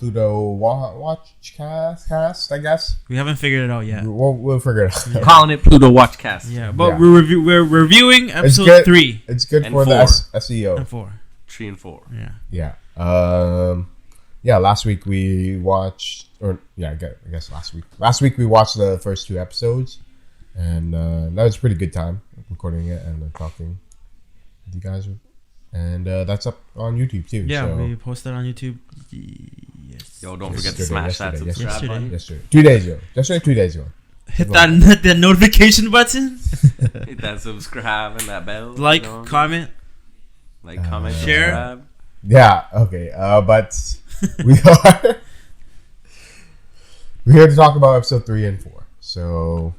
Pluto WATCHCAST, I guess. We haven't figured it out yet. We'll figure it out. Yeah. Calling it Pluto WATCHCAST. Yeah, but we're reviewing episode 3. It's good and for 4. the SEO. And 4. 3 and 4. Yeah. Yeah. Last week we watched, I guess last week. Last week we watched the first 2 episodes, and that was a pretty good time recording it and talking with you guys. And that's up on YouTube too. Yeah, so. we posted on YouTube. Yes. Yo, don't forget to smash that subscribe button. Yesterday. 2 days ago. Yesterday, 2 days ago. Hit that notification button. Hit that subscribe and that bell. Like, comment. Like, comment, share. subscribe. Yeah, okay. But we're here to talk about episode 3 and 4. So,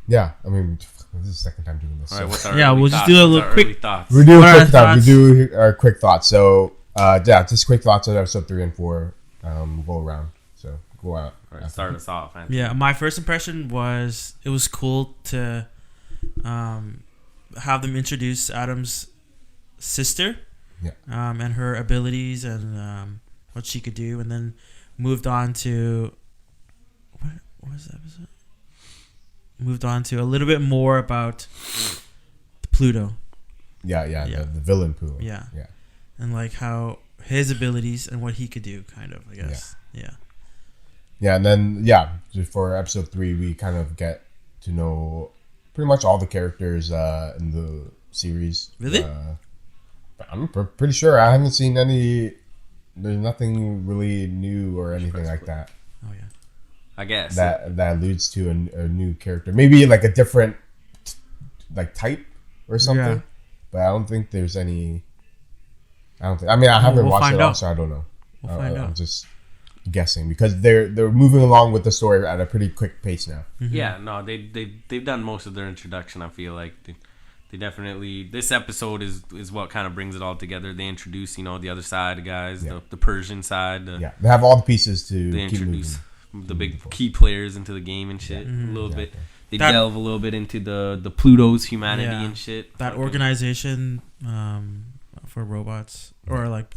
yeah, I mean, this is the second time doing this. All right, what's our we'll just thoughts? do a little quick thoughts. We do What a are quick our thought. We thoughts? do our quick thoughts. So, just quick thoughts on episode 3 and 4. Go around. So, go out. All right, start us off, Anthony. Yeah, my first impression was it was cool to have them introduce Adam's sister, and her abilities and what she could do, and then moved on to what was the episode? Moved on to a little bit more about Pluto. Yeah. The villain Pluto. Yeah, and like how his abilities and what he could do, kind of, I guess. Yeah, and then for episode 3, we kind of get to know pretty much all the characters in the series. Really? I'm pretty sure I haven't seen any. There's nothing really new or anything like that. Oh yeah. I guess that alludes to a new character, maybe like a different like type or something. Yeah. But I don't think there's any. I haven't watched it all, so I don't know. We'll find out. I'm just guessing because they're moving along with the story at a pretty quick pace now. Mm-hmm. Yeah, no, they've done most of their introduction. I feel like they definitely, this episode is what kind of brings it all together. They introduce the other side, guys, the Persian side. They have all the pieces to they keep introduce moving. the big key players into the game and shit. Mm-hmm. A little bit. They delve a little bit into the Pluto's humanity and shit. That organization for robots or like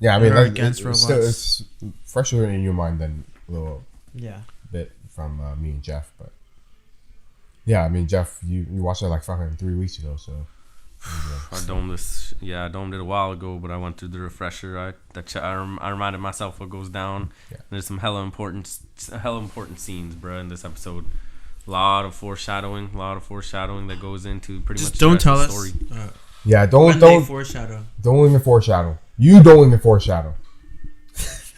against robots. It's fresher in your mind than a little bit from me and Jeff, but Jeff, you watched it like fucking 3 weeks ago, so I domed it a while ago, but I went through the refresher. I reminded myself what goes down. There's some hella important scenes, bro, in this episode. A lot of foreshadowing that goes into pretty much don't tell the us. story. Don't foreshadow. Don't even foreshadow. You don't even foreshadow.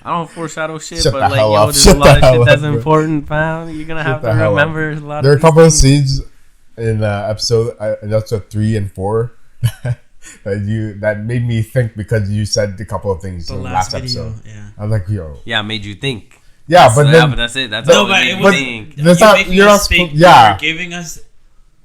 I don't foreshadow shit, Shut but the like, hell yo, up. there's Shut a lot the of hell shit up, that's bro. important, fam. You're gonna have to remember a lot. There are a couple of scenes in episode 3 and 4 that made me think because you said a couple of things in the last episode. Yeah. I was like, yo. Yeah, made you think. Yeah, but but that's it. That's all that made me think. That's not. You're not. You're giving us.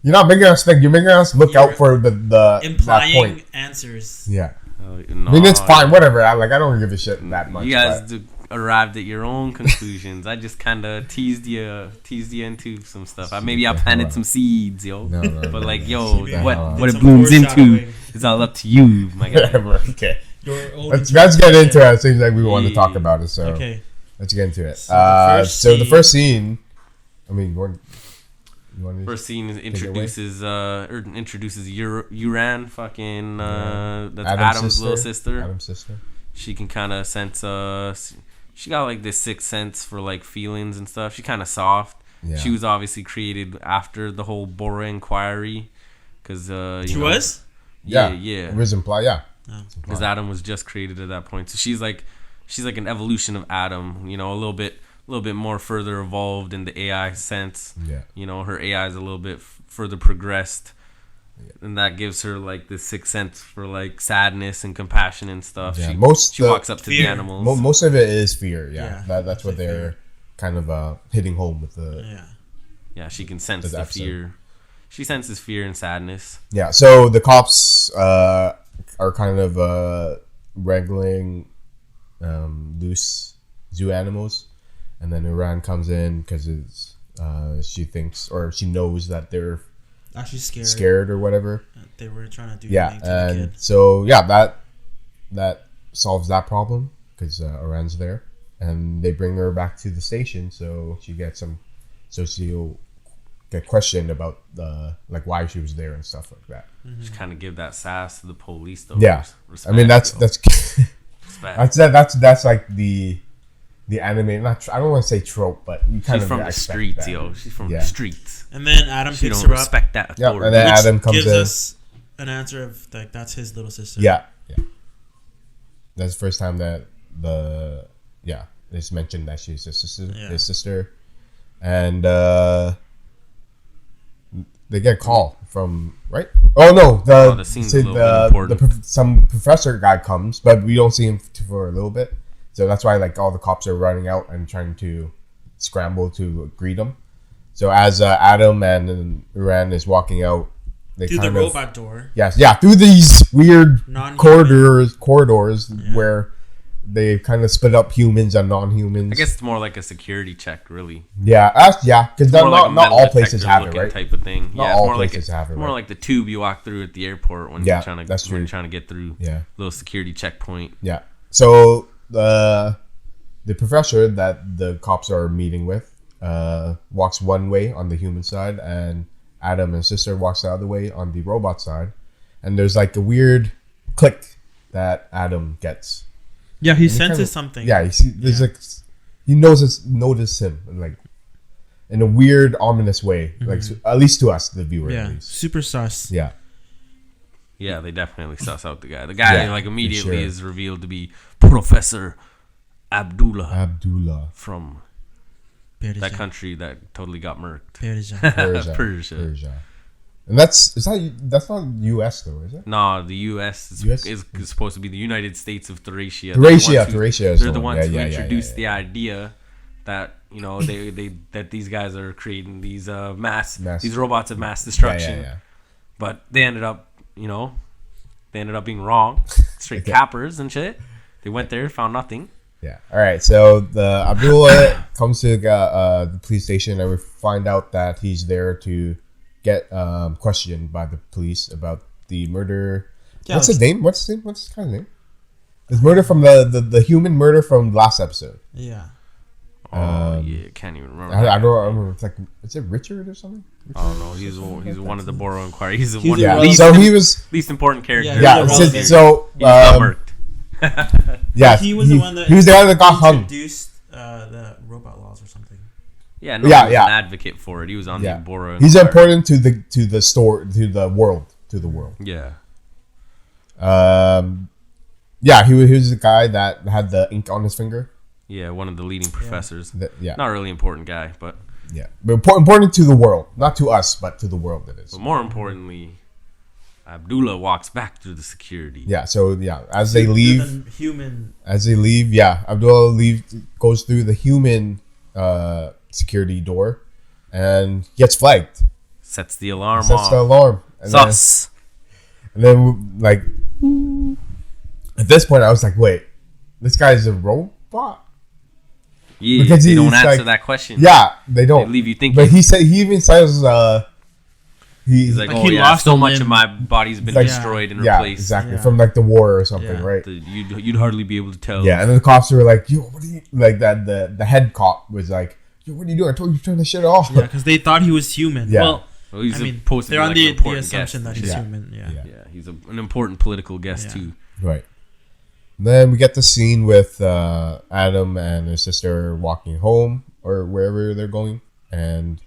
You're not making us think. You're making us look out for the implying that point. Answers. Yeah. No, I mean, it's fine. Whatever. I don't give a shit that much. You guys arrived at your own conclusions. I just kind of teased you into some stuff. I planted some seeds, yo. But like, yo, what it blooms into is all up to you, my guy. Okay. Let's get into it. It seems like we want to talk about it. So let's get into it. So the first scene. I mean, first scene introduces Uran, fucking that's Adam's little sister. Adam's sister. She can kind of sense she got like this sixth sense for like feelings and stuff. She kind of soft. Yeah. She was obviously created after the whole Bora inquiry, because she was. Yeah. It was implied. Yeah. Because Adam was just created at that point, so she's like an evolution of Adam. A little bit more further evolved in the AI sense. Yeah. Her AI is a little bit further progressed, and that gives her like this sixth sense for like sadness and compassion and stuff. Yeah. She walks up to the animals. Most of it is fear. Yeah. That's what they're kind of hitting home with the. Yeah, she can sense the fear. She senses fear and sadness. Yeah. So the cops are kind of wrangling loose zoo animals. And then Iran comes in because she thinks or she knows that they're actually scared or whatever. They were trying to do and so that solves that problem because Oran's there, and they bring her back to the station, so she gets some get questioned about like why she was there and stuff like that. Just kind of give that sass to the police, though. Yeah, Respect, I mean that's Respect. that's like the anime. Not I don't want to say trope, but you kind She's of from the expect streets, that. yo. She's from the streets. And then Adam She picks don't her up, respect that Yeah, authority. and then which Adam comes gives in. us an answer of like that's his little sister. Yeah. That's the first time that it's mentioned that she's his sister, and they get a call from right. Oh no, the scene's a little bit important. Some professor guy comes, but we don't see him for a little bit, so that's why like all the cops are running out and trying to scramble to greet him. So as Adam and Uran is walking out, they Through the kind of, robot door. Yes, yeah, through these weird Non-human. corridors where they kind of split up humans and non-humans. I guess it's more like a security check, really. Yeah, because More like a not metal all places detector have it, looking right? Type of thing. Not It's all more like places have it, more right? like the tube you walk through at the airport when Yeah, you're trying to that's true. when you're trying to get through. Yeah. Little security checkpoint. Yeah. So the professor that the cops are meeting with walks one way on the human side, and Adam and sister walks the other way on the robot side. And there's like a weird click that Adam gets. Yeah, he And senses something. Yeah, like he notice him like in a weird, ominous way. Like at least to us, the viewer. Yeah, At least. super sus. Yeah. Yeah, they definitely suss out the guy. The guy Yeah, like for immediately sure. is revealed to be Professor Abdullah from Persia. that country that totally got murked. Persia. Persia. And that's not U.S. though, is it? No, the U.S. is supposed to be the United States of Thracia. Thracia is They're the ones who yeah, introduced the idea that they that these guys are creating these these robots of mass destruction. Yeah. But they ended up being wrong. Straight cappers and shit. They went there, found nothing. Yeah. All right. So the Abdullah comes to the police station, and we find out that he's there to get questioned by the police about the murder. Yeah, What's his name? What's his kind of name? It's murder from the human murder from last episode. Yeah. Can't even remember. I don't remember. It's like, is it Richard or something? I don't know. He's one of the Borough Inquiry. He's one of Yeah. the So he was. least important character. Yeah. So He got murked. yeah. He was the one that he was the one that got hung. introduced the robot laws or something. Yeah, no, he was yeah. an advocate for it. He was on the Borough. He's Inquiry. important to the world. Yeah. Yeah, he was the guy that had the ink on his finger. Yeah, one of the leading professors. Yeah. Not a really important guy, but Yeah, but important to the world, not to us, but to the world. It is. but more importantly, Abdullah walks back through the security. Yeah. So as they leave, Abdullah goes through the human security door, and gets flagged. Sets the alarm Sets off. the alarm. And Sus. then like at this point, I was like, wait, this guy's a robot. Yeah, Because they don't he's answer like- that question. Yeah, they don't. They leave you thinking. But he even says He's like, Like, oh he yeah, lost so a much limb. of my body's been Like- destroyed and yeah, replaced. exactly Yeah. from like the war or something, Yeah. right? You'd hardly be able to tell. Yeah, and then the cops were like, "Yo, what are you like?" That the head cop was like, "Yo, what are you doing? I told you to turn the shit off." Yeah, because they thought he was human. Yeah. Well, Well, he's I mean, supposed to be they're on like the an important assumption that guest. he's Yeah. human. Yeah. Yeah, he's an important political guest Yeah. too. Right. Then we get the scene with Adam and his sister walking home or wherever they're going, and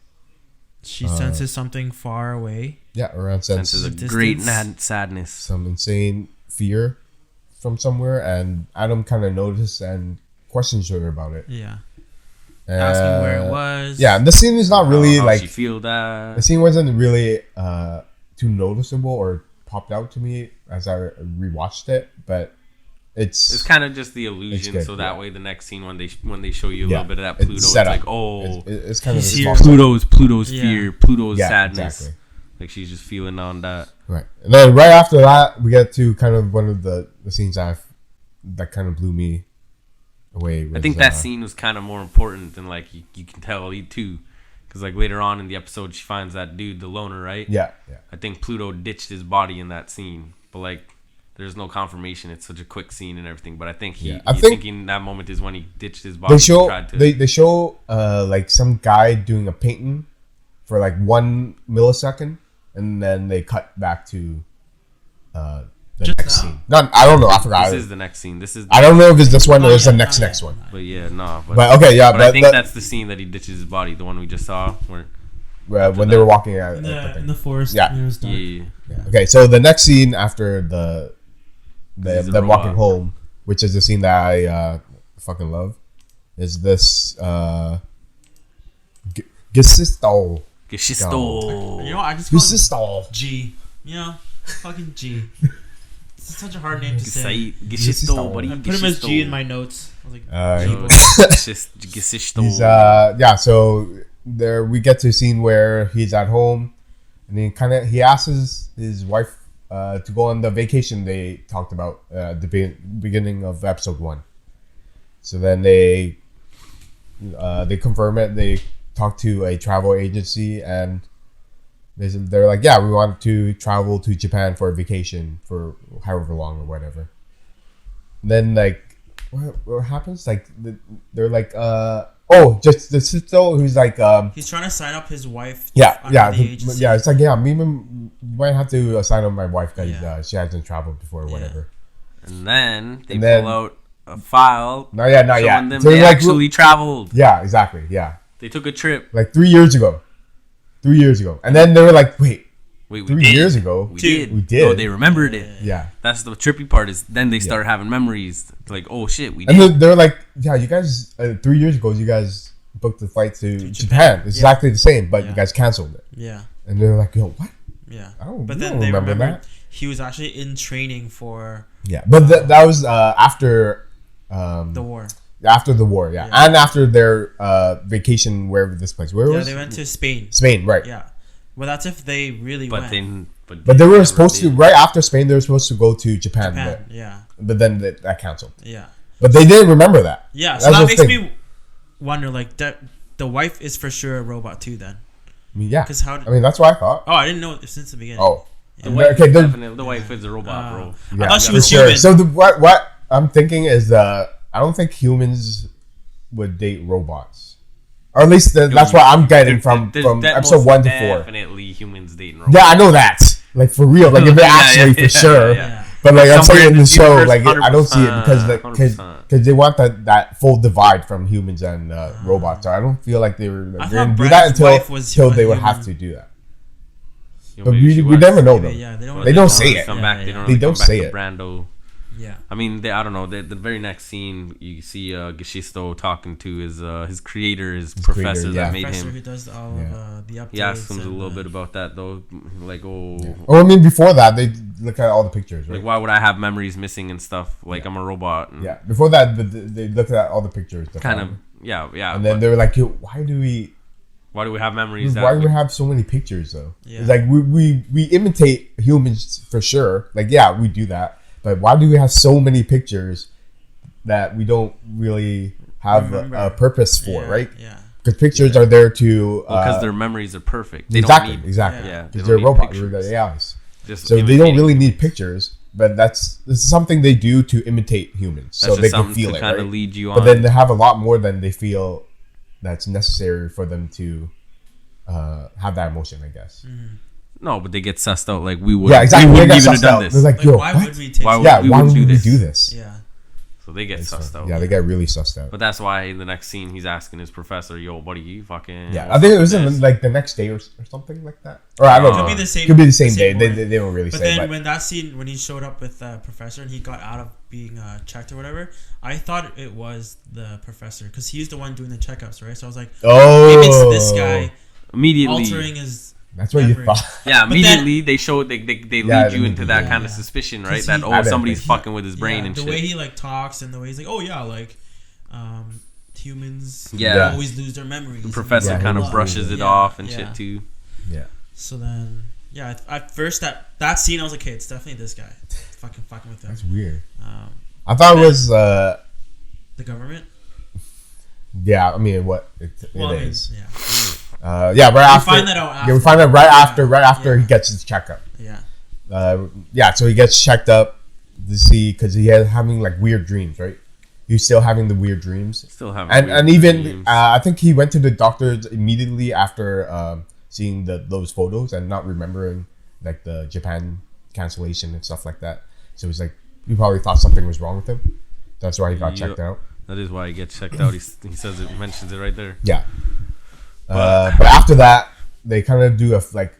She senses something far away. yeah, around Senses a Distance. great sadness. some insane fear from somewhere, and Adam kind of noticed and questions her about it. Yeah. Asking where it was. Yeah, and the scene is not really How like she feel that. the scene wasn't really too noticeable or popped out to me as I rewatched it, but It's kind of just the illusion, good, so that yeah. way the next scene when they show you a Yeah, little bit of that it's Pluto, it's set up. like, oh, it's kind of He's a here. small Pluto's Yeah. fear, Pluto's Yeah, sadness. exactly. Like she's just feeling on that. Right. And then right after that, we get to kind of one of the scenes that kind of blew me away. I think that scene was kind of more important than like you can tell too, because like later on in the episode she finds that dude, the loner, right? Yeah. I think Pluto ditched his body in that scene, but like there's no confirmation. It's such a quick scene and everything. But I think he's think thinking that moment is when he ditched his body. They show like some guy doing a painting for like 1 millisecond, and then they cut back to the Just next now? scene. No, I don't know. I forgot. This is the next scene. I don't know if it's this one or it's the next one. But yeah, no. But okay, yeah. But I think that's the scene that he ditches his body. The one we just saw. When they were walking out in the forest. Yeah. Yeah. Okay, so the next scene after them walking home, which is the scene that I fucking love, is this Gesisto. Geschisto. You know, I just call Gesisto. it G. You know, fucking G. It's such a hard name to say. Geschisto, buddy. I put him as G in my notes. I was like, Geschisto. He's so there we get to a scene where he's at home, and he asks his wife to go on the vacation they talked about at the beginning of episode 1. So then they confirm it. They talk to a travel agency, and they're like, yeah, we want to travel to Japan for a vacation for however long or whatever. And then like what happens? Like they're like just the sister who's like he's trying to sign up his wife. It's like we might have to sign up my wife because she hasn't traveled before or whatever. And then they pull out a file. Not yet. Them so they actually traveled. Yeah, exactly. Yeah, they took a trip like 3 years ago. And then they were like, wait, 3 years ago? We did. Oh, they remembered it. Yeah. That's the trippy part is then they start having memories. Like, oh, shit, we did. And they're like, yeah, you guys, 3 years ago, you guys booked the flight to Japan. It's exactly the same, but you guys canceled it. Yeah. And they're like, yo, what? Yeah. But then they remember that. He was actually in training for... Yeah, but that was after... the war. After the war, yeah. And after their vacation, wherever this place. Where was? Yeah, they went to Spain. Spain, right? Yeah. Well, that's if they really went. But they were supposed to right after Spain. They were supposed to go to Japan. But then that canceled. Yeah. But they didn't remember that. Yeah. So that makes me wonder, like, that the wife is for sure a robot too. Then. I mean, yeah. Because that's what I thought. Oh, I didn't know it since the beginning. Oh. Yeah. The wife is a robot, bro. Yeah, I thought she was human. So what I'm thinking is I don't think humans would date robots. Or at least that's what I'm getting from episode 1 to 4. Definitely humans dating robots. Yeah, I know that. Like, for real. Like, if they're actually for sure. Yeah. But, like, I'm saying in the show, like, I don't see it because they want that full divide from humans and robots. So I don't feel like they were going to do that until they would have to do that. But we never know, though. Yeah, they don't say it. They don't say it. Brando. Yeah, I mean, I don't know. The very next scene, you see Geschisto talking to his creator, his professor that made him. Who does all of the updates. He asks him a little bit about that, though. Like, I mean, before that, they look at all the pictures, right? Like, why would I have memories missing and stuff? Like, I'm a robot. And before that, they looked at all the pictures. Yeah. And then they were like, yo, why do we have memories? Why do we have so many pictures, though? Yeah. It's like, we imitate humans for sure. Like, yeah, we do that. But why do we have so many pictures that we don't really have a purpose for, right? Yeah. Because pictures are there to... because their memories are perfect. They exactly. Yeah. Because they're robots. They're AIs. So they don't really need pictures. But this is something they do to imitate humans. So they can feel it, kind of right? lead you on. But then they have a lot more than they feel that's necessary for them to have that emotion, I guess. Mm-hmm. No, but they get sussed out. Like, we would. Yeah, exactly. We wouldn't even have done this. They're like, yo, why would we take? Why would we do this? Yeah. So they get sussed out. Yeah, they get really sussed out. But that's why in the next scene he's asking his professor, "Yo, buddy, you fucking." Yeah, I think it was in like the next day or something like that. Or I don't know. Could be the same. Could be the same day. They don't really say. But then when that scene, when he showed up with the professor and he got out of being checked or whatever, I thought it was the professor because he's the one doing the checkups, right? So I was like, oh, maybe it's this guy immediately altering his. That's what you thought. Yeah, immediately they lead you into that kind of suspicion, right? That somebody's fucking with his brain and the shit. The way he like talks and the way he's like, oh yeah, like humans always lose their memories. The professor kind of brushes it off and shit too. Yeah. So then, at first that scene I was like, okay, it's definitely this guy. Fucking with him. That's weird. I thought it was the government. Yeah, I mean, it is. Yeah. Right after. We find that out after. Yeah, we find out right after he gets his checkup. Yeah. So he gets checked up, to see because he had having like weird dreams, right? He was still having the weird dreams. Still having and even I think he went to the doctors immediately after seeing those photos and not remembering like the Japan cancellation and stuff like that. So it was like we probably thought something was wrong with him. That's why he got checked out. That is why he gets checked out. He says it, mentions it right there. Yeah. But after that, they kind of do a like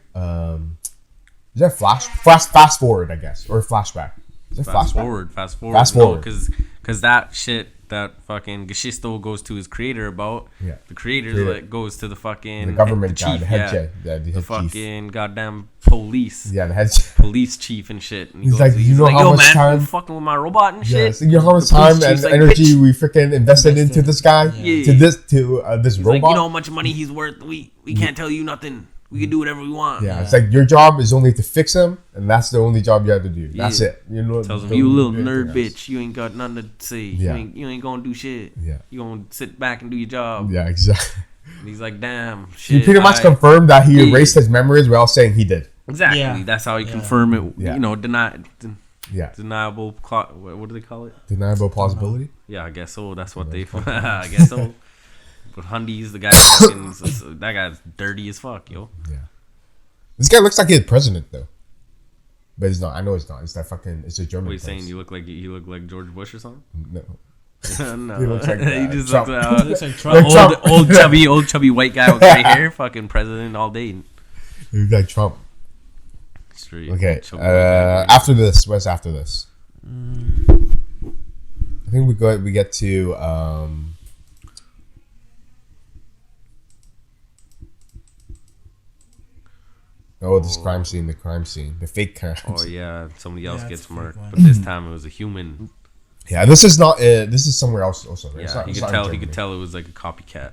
is that fast forward, I guess, or flashback? Is it fast forward. Because that shit that fucking Geschisto goes to his creator about. Yeah. The creator goes to the fucking the government chief, guy, the head chief. The fucking goddamn police. Yeah, the head police chief and shit. And he's like, you know how much time you fucking with my robot and shit. You know how much time and energy we freaking invested into this guy, to this robot. Like, you know how much money he's worth. We can't tell you nothing. We can do whatever we want. Yeah, it's like your job is only to fix him, and that's the only job you have to do. That's it. You know, tells him, you little nerd bitch, you ain't got nothing to say. Yeah. You ain't gonna do shit. Yeah, you gonna sit back and do your job. Yeah, exactly. And he's like, damn, shit. He pretty much confirmed that he erased his memories while saying he did. Exactly. Yeah. That's how he confirmed it. Yeah. You know, deniable. What do they call it? Deniable plausibility. Yeah, I guess so. That's what they. I guess so. But Hundy's the guy. That guy's dirty as fuck, yo. Yeah. This guy looks like he's president though, but he's not. I know he's not. It's that fucking. It's a German. What are you saying? You look like George Bush or something? No. No. He looks like he just Trump. looks like Trump. Old chubby white guy with gray hair, fucking president all day. He looks like Trump. Straight. Okay. After this, what's after this? I think we get to. This crime scene, the fake crime. Oh yeah, somebody else gets murked, but this time it was a human. Yeah, this is not. This is somewhere else also. Right? Yeah, he could tell it was like a copycat. Yeah.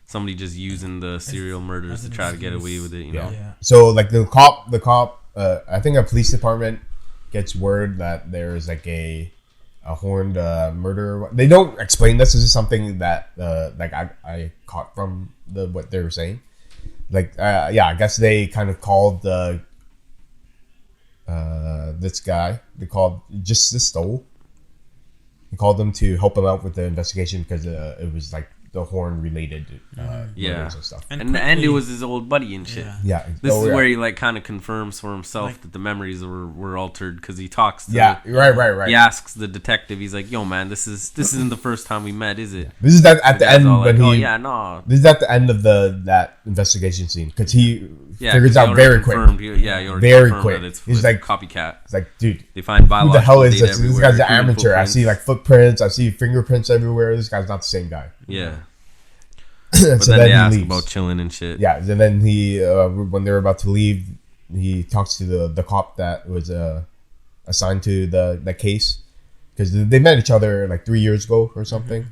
Somebody just using the serial murders to try to get away with it. You know. Yeah. So like the cop. I think a police department gets word that there's like a horned murder. They don't explain this. This is something that like I caught from what they were saying. Like I guess they kind of called this guy. They called Geschisto. He called them to help him out with the investigation because it was like the horn related murders and stuff. And it was his old buddy and shit. Yeah. This is where he like kind of confirms for himself that the memories were altered because he talks to right. He asks the detective, he's like, yo man, this isn't the first time we met, is it? This is at the end when This is at the end of that investigation scene because he figures out very quick. Very quick. He's like copycat. It's like, dude, they find biological who the hell is this? Everywhere. This guy's an amateur. I see like footprints. I see fingerprints everywhere. This guy's not the same guy. Yeah. But then they ask about chilling and shit. Yeah, and then he, when they were about to leave, he talks to the cop that was assigned to the case because they met each other like 3 years ago or something.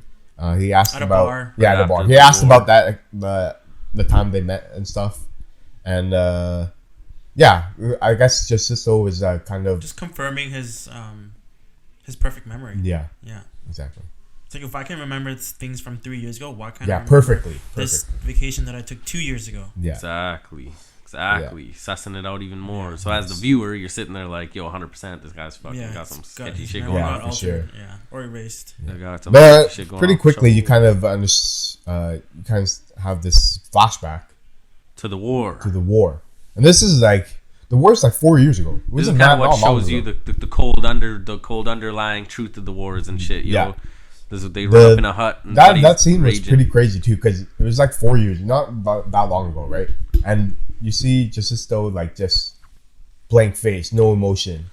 He asked at about at the bar. He asked about that the time they met and stuff, and I guess Geschisto was kind of just confirming his perfect memory. Yeah, exactly. It's like if I can remember things from 3 years ago, why can't I remember perfectly this vacation that I took 2 years ago? Yeah, exactly. Sussing it out even more. So as the viewer, you're sitting there like, yo, 100%, this guy's fucking got some sketchy shit going on. For sure. Yeah, or erased. But pretty quickly, you kind of have this flashback to the war. And this is like the war's like 4 years ago. This is kind of what shows you the cold underlying truth of the wars and shit. You know? They run up in a hut. And that scene was pretty crazy too because it was like 4 years, not that long ago, right? And you see Geschisto like just blank face, no emotion.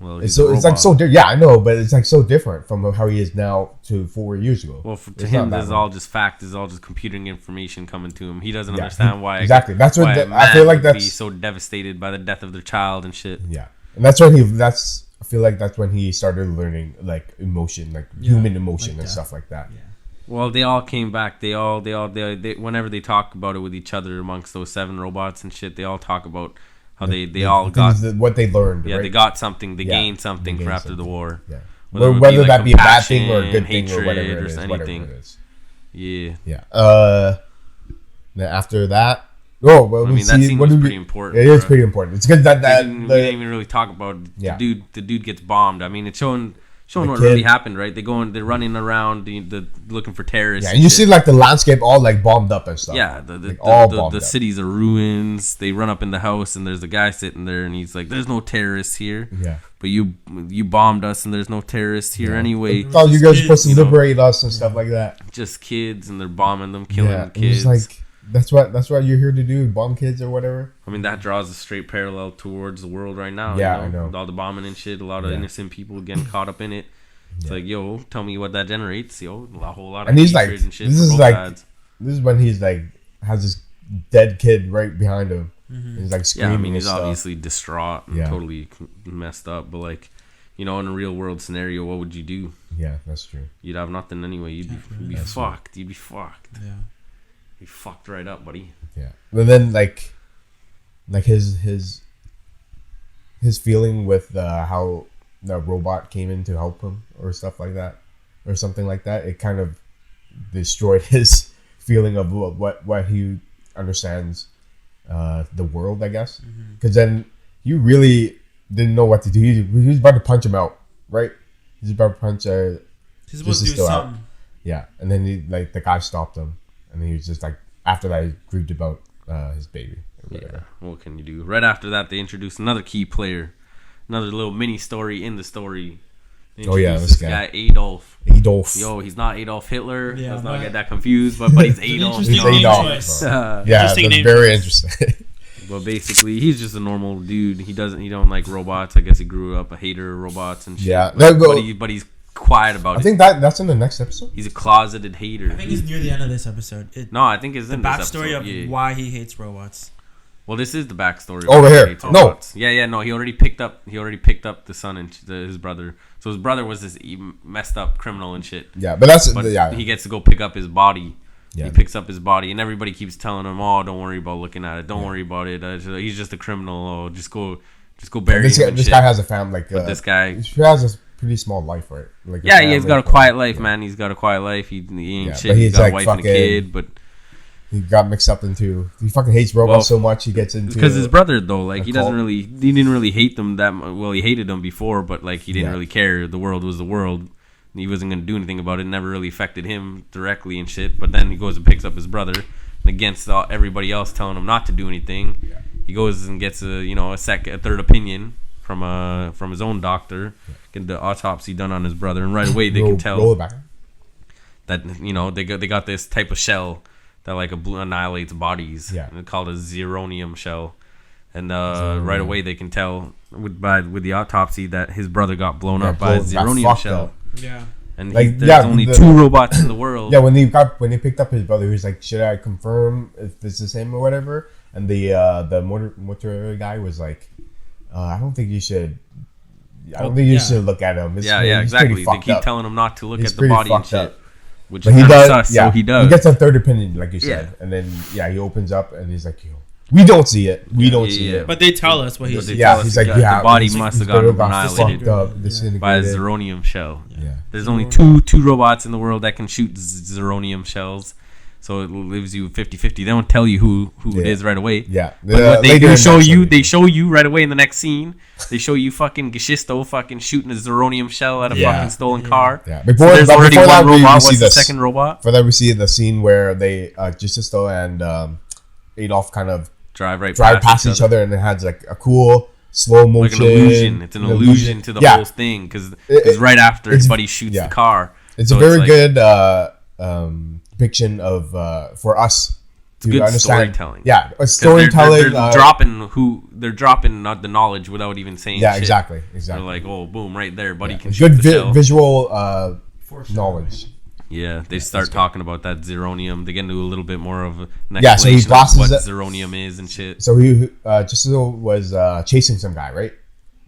Well, it's like so different. Yeah, I know, but it's like so different from how he is now to 4 years ago. Well, to him, this is all just fact. This is all just computing information coming to him. He doesn't understand why. Exactly. That's what I feel like. That's be so devastated by the death of their child and shit. Yeah, and that's when I feel like that's when he started learning like emotion, like human emotion and stuff like that. Yeah. Well, they all came back. They whenever they talk about it with each other amongst those 7 robots and shit, they all talk about how they all got what they learned. Yeah, right? they got something. They gained something for after the war. Yeah, whether that be a bad thing or a good thing or whatever it is. Anything. Yeah. Yeah. Then after that, Oh, well, I mean, that scene was pretty important. It is pretty important. It's good that we didn't even really talk about the dude gets bombed. I mean, it's showing what kid. really happened, right? They're running around, looking for terrorists. Yeah, and you see like the landscape all like bombed up and stuff. Yeah, the cities are ruins. They run up in the house, and there's a guy sitting there, and he's like, "There's no terrorists here." Yeah. But you bombed us, and there's no terrorists here anyway. I thought you guys were supposed to liberate us and stuff like that. Just kids, and they're bombing them, killing kids. It's like that's what you're here to do, bomb kids or whatever. I mean, that draws a straight parallel towards the world right now. Yeah, I know. With all the bombing and shit, a lot of innocent people getting caught up in it. It's like, yo, tell me what that generates. Yo, a whole lot of hatred and shit. This is when he's like has this dead kid right behind him. Mm-hmm. He's like screaming. Yeah, I mean, he's obviously distraught and totally messed up. But like, in a real world scenario, what would you do? Yeah, that's true. You'd have nothing anyway. You'd be fucked. You'd be fucked. Yeah. You'd be fucked right up, buddy. Yeah. But then like his feeling with how the robot came in to help him or stuff like that or something like that, it kind of destroyed his feeling of what he understands the world, I guess, because then you really didn't know what to do. He was about to punch him out, right? He's about to punch he's supposed to do something. Yeah, and then the guy stopped him, and he was just like, after that, he grieved about his baby. Yeah, what can you do? Right after that, they introduced another key player, another little mini story in the story. This guy Adolf. Yo, he's not Adolf Hitler. Yeah, let's not get that confused, but he's Adolf. He's Adolf. Yeah, that's very interesting. But basically, he's just a normal dude. He don't like robots. I guess he grew up a hater of robots and shit. Yeah, but he's quiet about it. I think that's in the next episode. He's a closeted hater. I think he's near the end of this episode. No, I think it's in the this episode. backstory of why he hates robots. Well, this is the backstory. Over here, no. Yeah, no. He already picked up the son and his brother. So his brother was this messed up criminal and shit. Yeah, but he gets to go pick up his body. Yeah. He picks up his body, and everybody keeps telling him, "Oh, don't worry about looking at it. Don't worry about it. He's just a criminal. Oh, just go bury him." This guy has a family. Like, this guy, he has a pretty small life, right? Like, he's got a quiet life, man. He's got a quiet life. He ain't shit. He's got a wife and a kid, but. He got mixed up into. He fucking hates robots so much. He gets into because his brother though, like he didn't really hate them that much. Well, he hated them before, but like he didn't really care. The world was the world. He wasn't gonna do anything about it. It never really affected him directly and shit. But then he goes and picks up his brother, and against everybody else telling him not to do anything, he goes and gets a third opinion from his own doctor, get the autopsy done on his brother, and right away they can tell that they got this type of shell that like annihilates bodies. Yeah. And it's called a zeronium shell. And right away they can tell with the autopsy that his brother got blown up by a zeronium shell. Up. Yeah. And there's only two robots in the world. Yeah, when he picked up his brother, he was like, "Should I confirm if this is him or whatever?" And the motor guy was like, "I don't think you should. I don't think you should look at him." Exactly. They keep telling him not to look at the body and shit. Which but he does. Sus, so he does. He gets a third opinion, like you said, and then he opens up and he's like, "Yo, we don't see it. We don't see it." But they tell us what he sees. Yeah, he's like, the body must have gotten annihilated by a zeronium shell. Yeah, there's only two robots in the world that can shoot zeronium shells. So it leaves you 50-50. They don't tell you who it is right away. Yeah. But what they do show you, they show you right away in the next scene. They show you fucking Geschisto fucking shooting a zeronium shell at a fucking stolen car. Yeah. Before there's already one robot. What's the second robot? For that, we see the scene where they Geschisto and Adolf kind of drive past each other, and it has like a cool slow motion. Like an illusion. It's an illusion to the whole thing because right after his buddy shoots the car. It's a very good depiction of for us to good understand. Storytelling. Yeah, storytelling. They're dropping the knowledge without even saying. Yeah, shit. Exactly. They're like, oh, boom, right there, buddy can shoot the shell. Visual knowledge. Yeah, they start talking about that zeronium. They get into a little bit more of an explanation so of what zeronium is and shit. So he just was chasing some guy, right?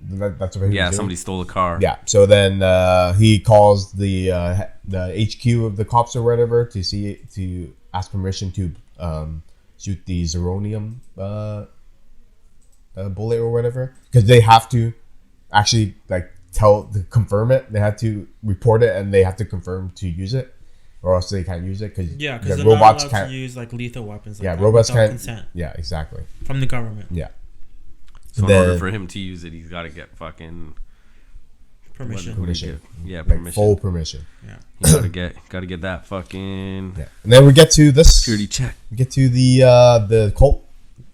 That's what he was doing? Somebody stole a car. Yeah, so then he calls the HQ of the cops or whatever to ask permission to shoot the zeronium bullet or whatever, because they have to actually confirm it. They have to report it and they have to confirm to use it. or else they can't use it because because they're robots not allowed can't to use like lethal weapons. Like yeah, that robots without can't. consent Yeah, exactly. from the government. Yeah. So in order for him to use it, he's got to get fucking Permission. Yeah, like permission. full permission. Yeah. You gotta get that fucking Yeah, and then we get to this security check. We get to the cult.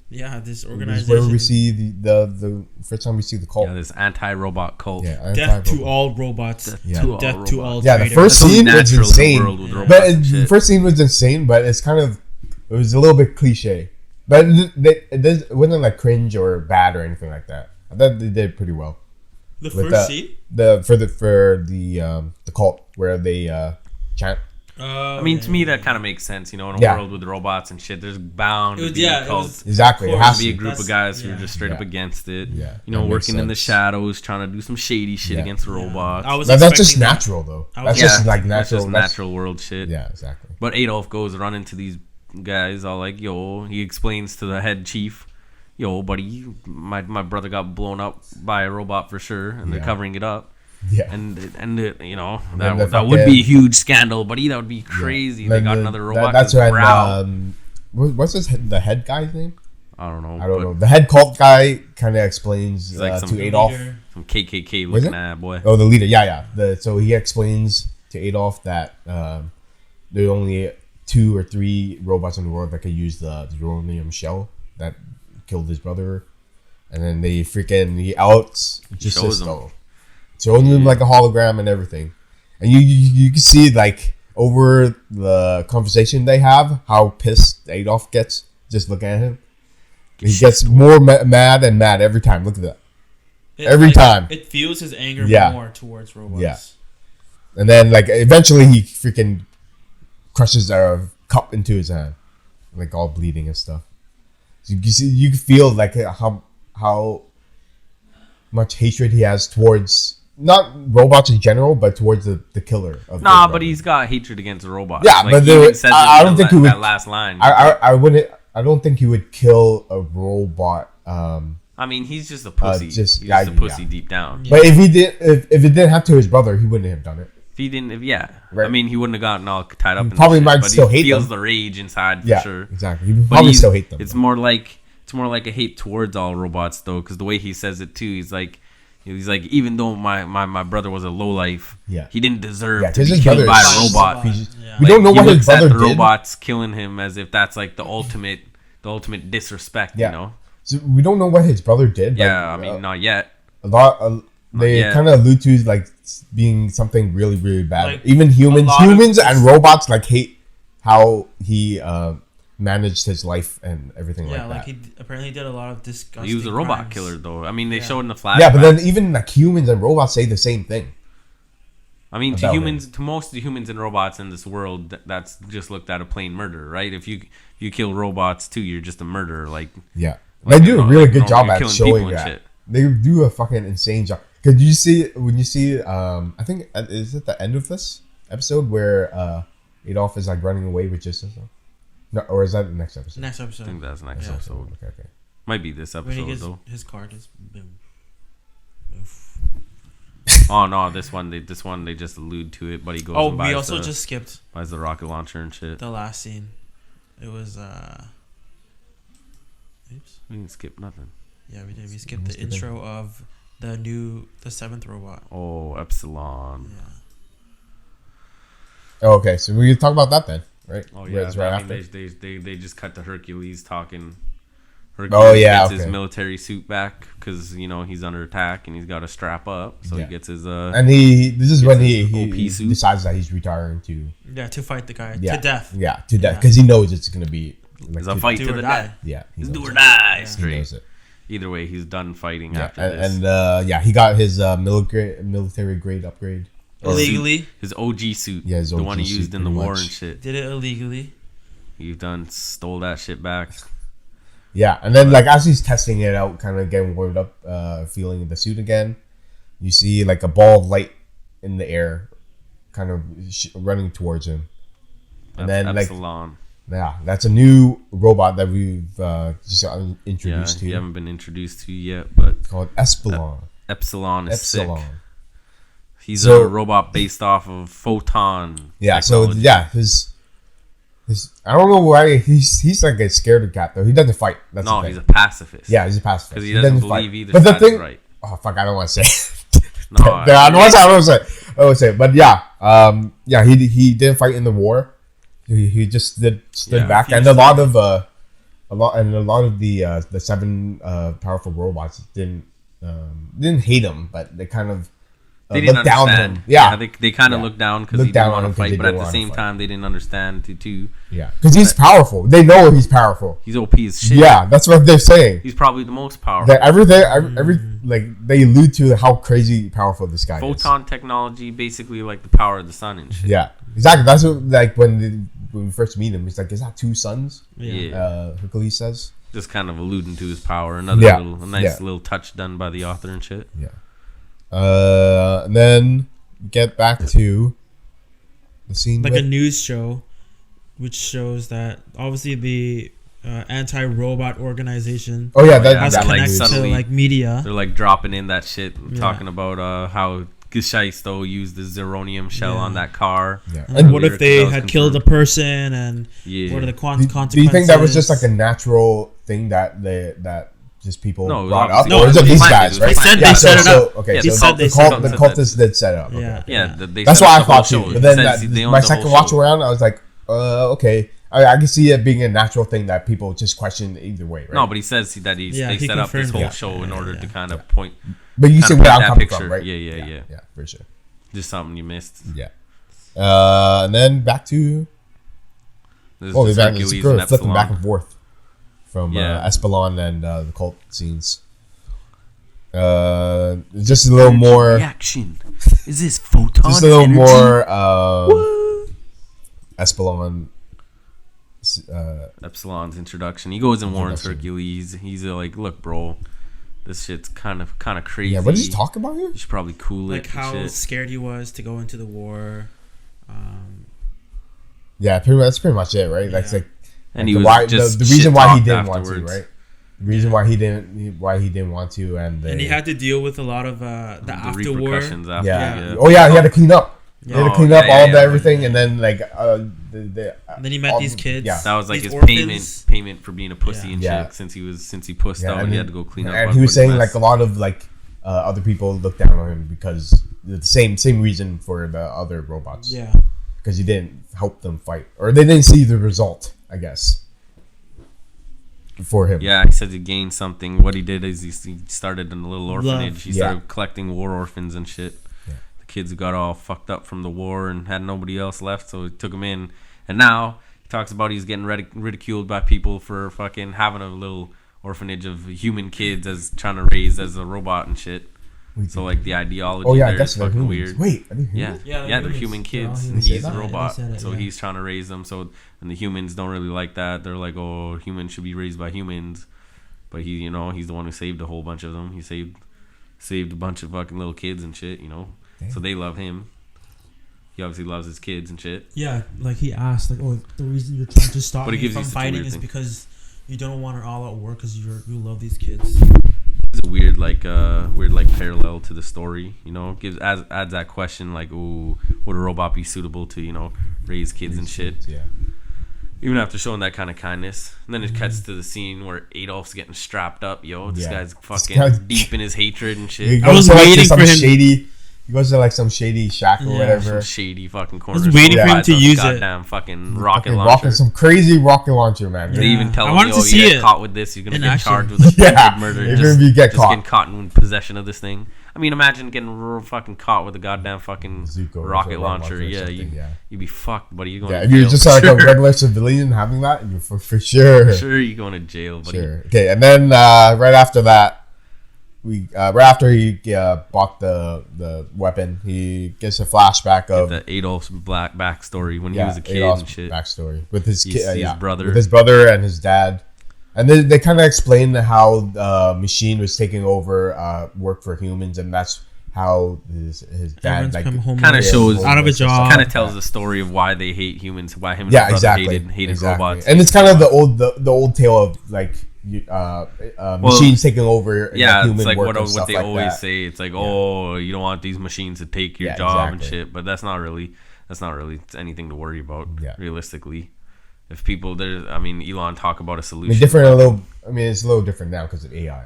Yeah, this This organization. is where we see the first time we see the cult. Yeah, this anti-robot cult. Yeah, Death to all robots. Death to all Yeah, the traitors. first scene was insane. But the first scene was insane, but it was a little bit cliche. But it wasn't like cringe or bad or anything like that. I thought they did pretty well. The first scene? For the cult where they chant. I mean, to me, that kind of makes sense. You know, in a world with robots and shit, there's bound to be a cult. Exactly. It has to be a group of guys who are just straight up against it. Yeah. You know, working in the shadows, trying to do some shady shit against robots. That's just natural, though. That's just like natural. That's just natural world shit. Yeah, exactly. But Adolf goes running to these guys, all like, yo, he explains to the head chief, yo, buddy, my brother got blown up by a robot for sure, and they're covering it up. Yeah, and you know that would be a huge scandal, buddy. That would be crazy. They got another robot. That's when what's the head guy's name? I don't know. The head cult guy kind of explains like to Adolf, some KKK looking at boy. Oh, the leader. Yeah. So he explains to Adolf that there are only 2 or 3 robots in the world that could use the uranium shell that killed his brother, and then he outs Giusto. Showing him like a hologram and everything, and you can see like over the conversation they have how pissed Adolf gets just looking at him. He gets more mad and mad every time. Look at that. Every time it fuels his anger more towards robots. Yeah, and then like eventually he freaking crushes a cup into his hand, like all bleeding and stuff. So you can feel like how much hatred he has towards. Not robots in general, but towards the killer. But he's got hatred against robots. Yeah, like, but I don't think he would. That last line. I wouldn't. I don't think he would kill a robot. I mean, he's just a pussy. He's just a pussy deep down. But if he did, if it didn't happen to his brother, he wouldn't have done it. If he didn't, right. I mean, he wouldn't have gotten all tied up. He probably might still hate them. He feels the rage inside for sure. Exactly. He probably still hate them. It's more like a hate towards all robots, though, because the way he says it too, he's like, even though my brother was a lowlife, he didn't deserve to be killed by a robot. We don't know what his brother did. The robots killing him as if that's like the ultimate disrespect. You know. So we don't know what his brother did. Yeah, I mean, not yet. They kind of allude to like being something really, really bad. Like, even humans and robots like hate how he managed his life and everything like that. Yeah, like he apparently did a lot of disgusting. He was a robot killer, though. I mean, they showed in the flashback. Yeah, but then even like humans and robots say the same thing. I mean, to most of the humans and robots in this world, that's just looked at a plain murder, right? If you kill robots too, you're just a murderer. Like they do a really good job at showing that. Shit. They do a fucking insane job. Cause you see when you see, I think is it the end of this episode where Adolf is like running away with Justice? No, or is that the next episode? Next episode. I think that's the next episode. Okay. Might be this episode, though. His card is boom. Oh no, this one they just allude to it, but he goes. Oh, we also just skipped. Buys the rocket launcher and shit. The last scene, it was. Oops. We didn't skip nothing. Yeah, we did. We skipped the intro of the 7th robot. Oh, Epsilon. Yeah. Oh, okay, so we can talk about that then. Right. Oh yeah. I mean, they just cut to Hercules talking. Hercules gets his military suit back because he's under attack and he's got to strap up. So he gets his and this is when he decides that he's retiring to fight the guy to death. Yeah, to death because he knows it's gonna be it's a fight to the death. Yeah, he's do or die straight. He knows it. Either way, he's done fighting after this. And he got his military grade upgrade. Illegally, his OG suit, his the one he used in the war and shit. Did it illegally. You've stole that shit back. Yeah, and then like as he's testing it out, kind of getting warmed up, feeling the suit again, you see like a ball of light in the air, kind of running towards him, and then Epsilon. That's a new robot that we've just introduced to. You haven't been introduced to yet, but it's called Epsilon. Epsilon is sick. He's a robot based off of photon. Yeah. technology. So yeah, his I don't know why he's like a scaredy cat though. He doesn't fight. That's No, the thing. he's a pacifist. Yeah, he's a pacifist. Because he doesn't believe fight. either But the side's thing, right. oh fuck, I don't want to say. No, I don't want to say. But yeah, he didn't fight in the war. He just stood back, and a lot of the 7 powerful robots didn't hate him, but they kind of they didn't looked down on understand. him. Yeah, they kind of looked down because he Looked down didn't on want him to 'cause fight, they but at didn't the wanna same fight. time, they didn't understand too. Yeah, because he's powerful. They know he's powerful. He's OP as shit. Yeah, that's what they're saying. He's probably the most powerful. That they allude to how crazy powerful this guy is. Photon technology, basically like the power of the sun and shit. Yeah, exactly. That's what when we first meet him, he's like, "Is that 2 suns?" Yeah. Hercules says. Just kind of alluding to his power. Another nice little touch done by the author and shit. Yeah. And then get back to the scene. Like a news show, which shows that obviously the anti-robot organization. Oh yeah, has that connected to subtly. like media. They're like dropping in that shit, talking about how Gescheisto used the zeronium shell on that car. Yeah. And what if they had killed a person? And what are the consequences? Do you think that was just like a natural thing that just people No, brought up? no, or is it they these planned guys, it. right? They said they set it up. Okay, Yeah, so they the cultists did set it up. Okay. Yeah, That's what I thought too. But then my second watch around, I was like, okay. I can see it being a natural thing that people just question either way, right? No, but he says that they set up this whole show in order to kind of point. But you see where I'm coming picture. from, right? Yeah, for sure. Just something you missed. Yeah. And then back to Hercules and flipping back Epsilon. and forth from Espelon and the cult scenes. Just a little more reaction. Is this photon? Just a little more Espelon. Epsilon's introduction. He goes and warns Hercules. He's like, "Look, bro, this shit's kind of crazy. Yeah, what did he talk about here? You should probably cool it. Like how scared he was to go into the war. Yeah, that's pretty much it, right? That's like, and he was the reason why he didn't want to, right? The reason why he didn't want to, and he had to deal with a lot of the after war. Repercussions after. Yeah. Oh yeah, he had to clean up. He had to clean up all the everything, and then like then he met these kids. Yeah, that was like his orphans. payment for being a pussy and shit. Since he pussed out, and he had to go clean up. And he was saying like a lot of like other people looked down on him because the same reason for the other robots. Yeah, because he didn't help them fight, or they didn't see the result, I guess. For him. Yeah, he said he gained something. What he did is he started in a little orphanage. He started collecting war orphans and shit. Yeah. The kids got all fucked up from the war and had nobody else left, so he took them in. And now he talks about he's getting ridiculed by people for fucking having a little orphanage of human kids as trying to raise as a robot and shit. So like the ideology there is fucking weird. Wait, are they humans? Yeah, they're human kids, and he's a robot, so he's trying to raise them. So and the humans don't really like that. They're like, oh, humans should be raised by humans, but he's the one who saved a whole bunch of them. He saved a bunch of fucking little kids and shit, Damn. So they love him. He obviously loves his kids and shit. Yeah, like he asked, like, oh, the reason you're trying to stop me from fighting is thing. because you don't want an all-out war because you love these kids. It's a weird parallel to the story, adds that question like, ooh, would a robot be suitable to raise kids and shit? Yeah. Even after showing that kind of kindness, and then it cuts to the scene where Adolf's getting strapped up. This guy's fucking deep in his hatred and shit. I was waiting for him. He goes to like some shady shack or whatever. Some shady fucking corner. I was waiting for him to use it. Goddamn fucking rocket launcher. Some crazy rocket launcher, man. They even tell him, you get caught with this, you're going to get charged with murder. You're going to get caught. Getting caught in possession of this thing. I mean, imagine getting fucking caught with a goddamn fucking rocket launcher. Yeah, you'd be fucked, buddy. You're going to if you're just like a regular civilian having that, you're for sure. For sure, you're going to jail, buddy. Sure. Okay, and then right after that, right after he bought the weapon, he gets a flashback of the Adolf's black backstory when he was a kid Adolf's and shit. Backstory with his brother, with his brother and his dad, and they kind of explain how the machine was taking over work for humans, and that's how his dad kind of shows out of a job. Kind of tells the story of why they hate humans, why him and his brother hated robots. And it's kind of the old tale of like machines taking over. Yeah, human it's like work what they like always that. say. It's like, oh, you don't want these machines to take your job and shit. But that's not really anything to worry about. Realistically, if people Elon talk about a solution. It's different a little. It's a little different now because of AI.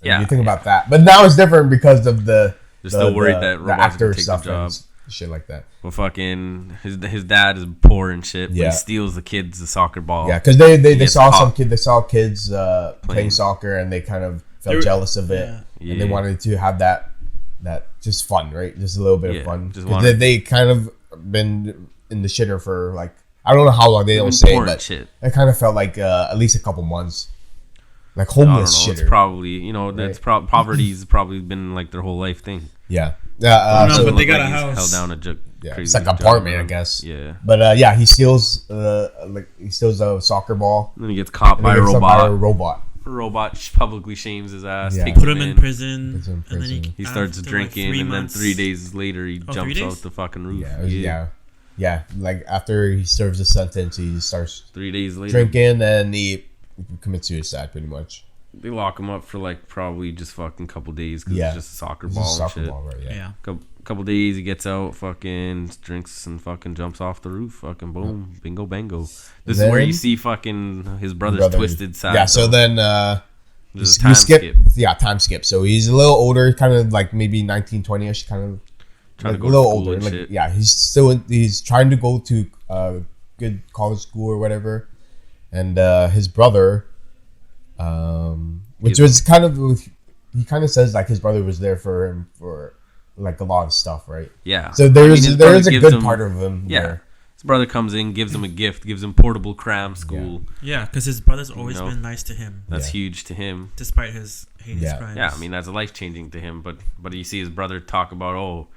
You think about that, but now it's different because of they're still worried that robots can take the job. Shit like that. But fucking his dad is poor and shit. But he steals the kids the soccer ball. Yeah, because they saw kids playing soccer and they kind of felt jealous of it, and they wanted to have that just fun, right? Just a little bit of fun. They kind of been in the shitter for like I don't know how long, they don't say, but shit. It kind of felt like at least a couple months. Like homeless shitter. It's probably that's poverty's probably been like their whole life thing. Yeah. But they got a house. Held down a it's like an apartment, I guess. Yeah. But he steals a soccer ball. And then he gets caught by a robot. A robot publicly shames his ass. Yeah. Put him in prison. And then he starts drinking, and then 3 days later he jumps out the fucking roof. Yeah. Like after he serves a sentence, he starts 3 days later drinking, and he commits suicide pretty much. They lock him up for like probably just fucking couple days because it's just a soccer ball and shit. Ball, right, Couple days he gets out, fucking drinks and fucking jumps off the roof, fucking boom, bingo bango. This is where you see fucking his brother's twisted side. Yeah, so then you skip. Yeah, time skip. So he's a little older, kind of like maybe 19, 20ish, kind of trying to go a little to school older. and like, shit. Yeah, he's trying to go to good college school or whatever, and his brother, which was kind of, he kind of says like his brother was there for him for like a lot of stuff, right? Yeah. So there is a good part of him. Yeah. There. His brother comes in, gives him a gift, gives him portable cram school. Yeah, because his brother's always been nice to him. That's huge to him, despite his heinous crimes. Yeah, I mean that's life changing to him. But you see his brother talk about,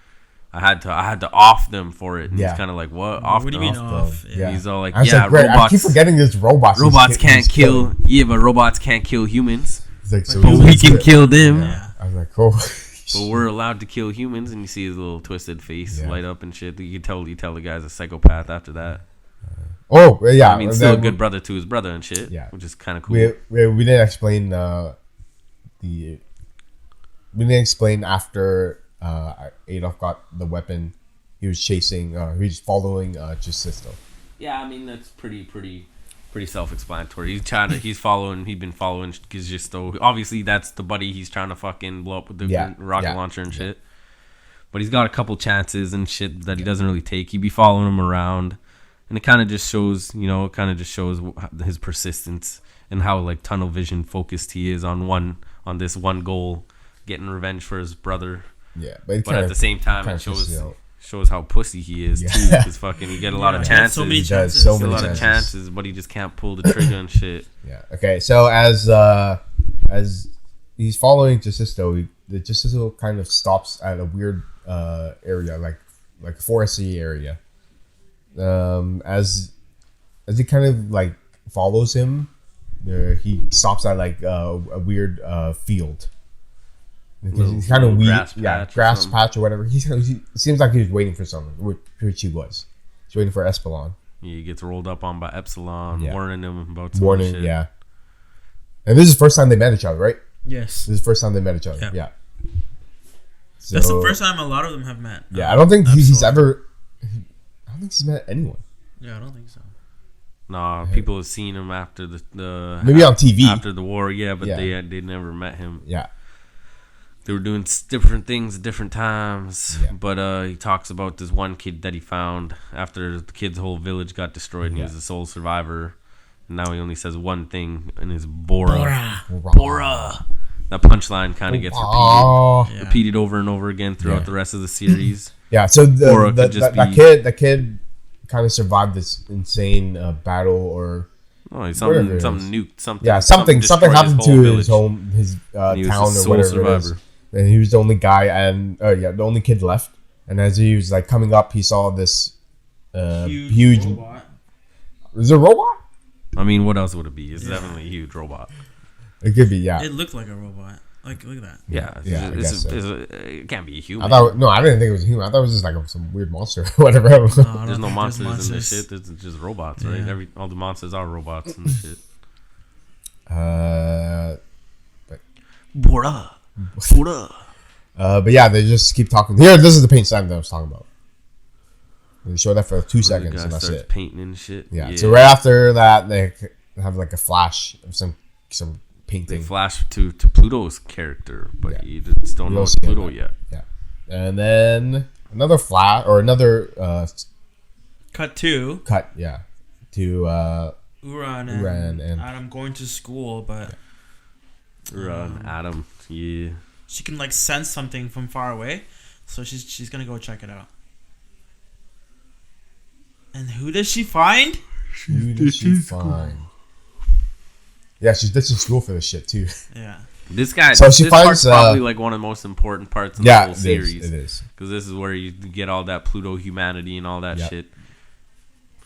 I had to off them for it. And he's kind of like, what? Off? What do you mean off? Yeah. He's all like, robots. I keep forgetting this robots. Robots can't kill. Yeah, but robots can't kill humans. Like, so but we can kill them. Yeah. I was like, oh. But we're allowed to kill humans, and you see his little twisted face light up and shit. You tell the guy's a psychopath after that. I mean, still a good brother to his brother and shit. Yeah, which is kind of cool. We didn't explain we didn't explain after Adolf got the weapon. He was chasing. He was following Justisto. Yeah, I mean that's pretty self-explanatory. He's been following Giusto. Obviously, that's the buddy he's trying to fucking blow up with the rocket launcher and shit. But he's got a couple chances and shit that he doesn't really take. He'd be following him around, and it kind of just shows, his persistence and how like tunnel vision focused he is on this one goal, getting revenge for his brother. Yeah, but at the same time, it shows how pussy he is too. Because fucking you get a lot of chances. So many chances. So many chances. Of chances, but he just can't pull the trigger and shit. Yeah. Okay. So as he's following Justisto, the Justisto kind of stops at a weird area, like foresty area. As he kind of like follows him, he stops at like a weird field. He's kind of weird, grass patch or whatever. He seems like he was waiting for someone, which he was. He's waiting for Espelon. He gets rolled up on by Epsilon, warning him about some shit. Yeah. And this is the first time they met each other, right? Yes. This is the first time they met each other. Yeah. So, that's the first time a lot of them have met. Yeah, I don't think he's ever. I don't think he's met anyone. Yeah, I don't think so. Nah, people have seen him after the maybe on TV after the war. Yeah, but they never met him. Yeah. They were doing different things at different times. Yeah. But he talks about this one kid that he found after the kid's whole village got destroyed and he was the sole survivor. And now he only says one thing in his Bora. That punchline kind of gets repeated over and over again throughout the rest of the series. Yeah, so that kid kind of survived this insane battle or... Oh, something nuked. Something happened to his home, his town or whatever it is. And he was the only guy, and the only kid left. And as he was like coming up, he saw this huge robot. Is it a robot? I mean, what else would it be? It's definitely a huge robot. It could be, yeah. It looked like a robot. Like, look at that. Yeah, it can't be a human. I didn't think it was a human. I thought it was just like some weird monster or whatever. There's no monsters in this shit. There's just robots, right? All the monsters are robots and shit. Bruh. But yeah, they just keep talking. Here, this is the paint stand that I was talking about. They show that for 2 seconds, and that's it. Painting and shit. Yeah. So right after that, they have like a flash of some painting. They flash to Pluto's character, but you just don't know it's Pluto yet. Yeah. And then another another cut, yeah, to Uran and Adam going to school, but Adam, yeah. She can like sense something from far away, so she's gonna go check it out. And who does she find? Who does she find? Yeah, she's ditching school for this shit too. Yeah. This guy. So she this finds part's probably like one of the most important parts of the whole series. It is because this is where you get all that Pluto humanity and all that shit.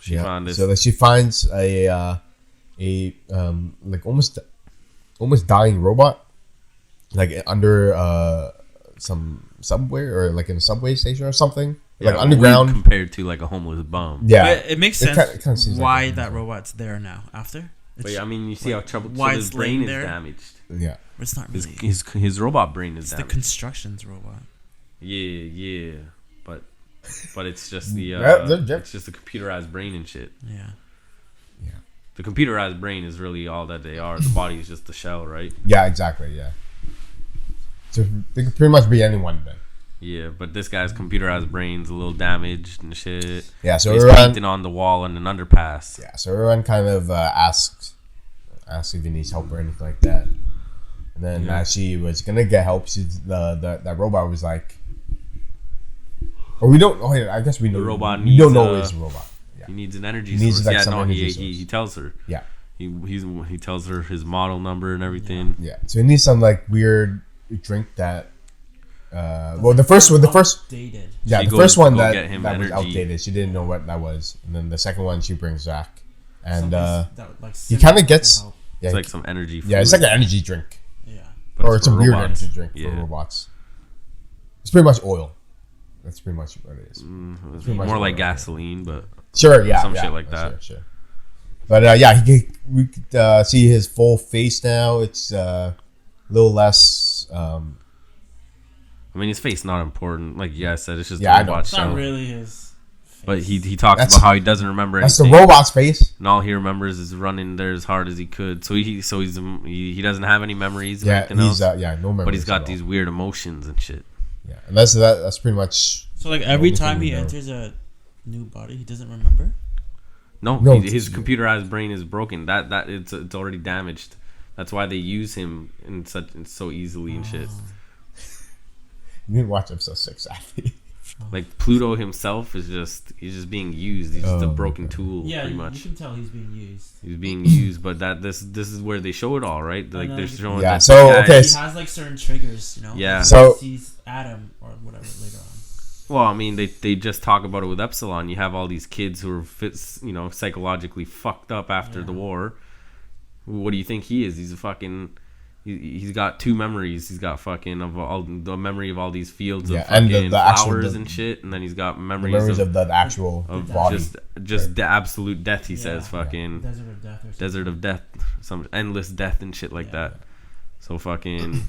She found this. So that she finds a like almost dying robot, like under some subway or like in a subway station or something. Like underground, compared to like a homeless bum. Yeah, but it makes sense kinda why like that robot's there now. After, but I mean, you see how why his brain is damaged. Yeah, it's not really his robot brain is damaged. The construction's robot. Yeah, but it's just the it's just the computerized brain and shit. Yeah. The computerized brain is really all that they are. The body is just the shell, right? Yeah, exactly. Yeah. So they could pretty much be anyone then. Yeah, but this guy's computerized brain's a little damaged and shit. Yeah, so he's painting on the wall in an underpass. Yeah, so everyone kind of asks if he needs help or anything like that. And then as she was gonna get help, that robot was like, or we don't. Oh, yeah, I guess we know. The robot we don't know it's a robot. Yeah. He needs an energy source. Like he tells her. Yeah. He tells her his model number and everything. Yeah. So he needs some like weird drink that. The first outdated. Yeah, the first one that was outdated. She didn't know what that was, and then the second one she brings back, and he kind of gets it's like some energy. Yeah, it's like an energy drink. Yeah, or it's a weird energy drink for robots. It's pretty much oil. That's pretty much what it is. It's more like gasoline, but sure, shit like that. Sure. But we could see his full face now. It's a little less. I mean, his face not important. Like I said, it's just the robot. It's not really his face. But he talks about how he doesn't remember anything. That's the robot's face. And all he remembers is running there as hard as he could. So he doesn't have any memories. Yeah, no memories. But he's got these weird emotions and shit. Yeah, and that's pretty much. So like every time he enters a new body, he doesn't remember. No, his computerized brain is broken. That it's already damaged. That's why they use him so easily and shit. You didn't watch episode 6, actually. Like Pluto himself he's just being used. He's just a broken tool. Yeah, pretty much. You can tell he's being used. He's being used, but this is where they show it all, right? Like they're showing. Yeah. So he has like certain triggers, you know. Yeah. So he's Adam or whatever later on. Well, I mean, they just talk about it with Epsilon. You have all these kids who are psychologically fucked up after the war. What do you think he is? He's a fucking. He's got 2 memories. He's got fucking of all the memory of all these fields of fucking and the flowers and shit, and then he's got memories of the actual body. Just the absolute death. He says fucking desert of death, some endless death and shit like that. So fucking,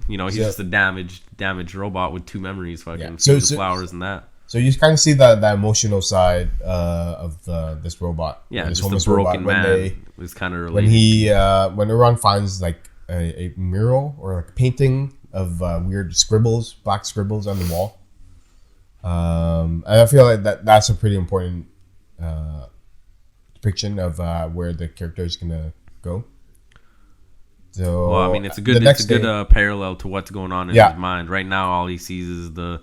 he's just a damaged robot with 2 memories. Fucking the flowers and that. So you kind of see that emotional side of this robot. Yeah, this just a broken man was kind of related. When Iran finds like a mural or like a painting of weird scribbles, black scribbles on the wall. And I feel like that's a pretty important depiction of where the character is gonna go. So, well, I mean, it's a good parallel to what's going on in his mind right now. All he sees is the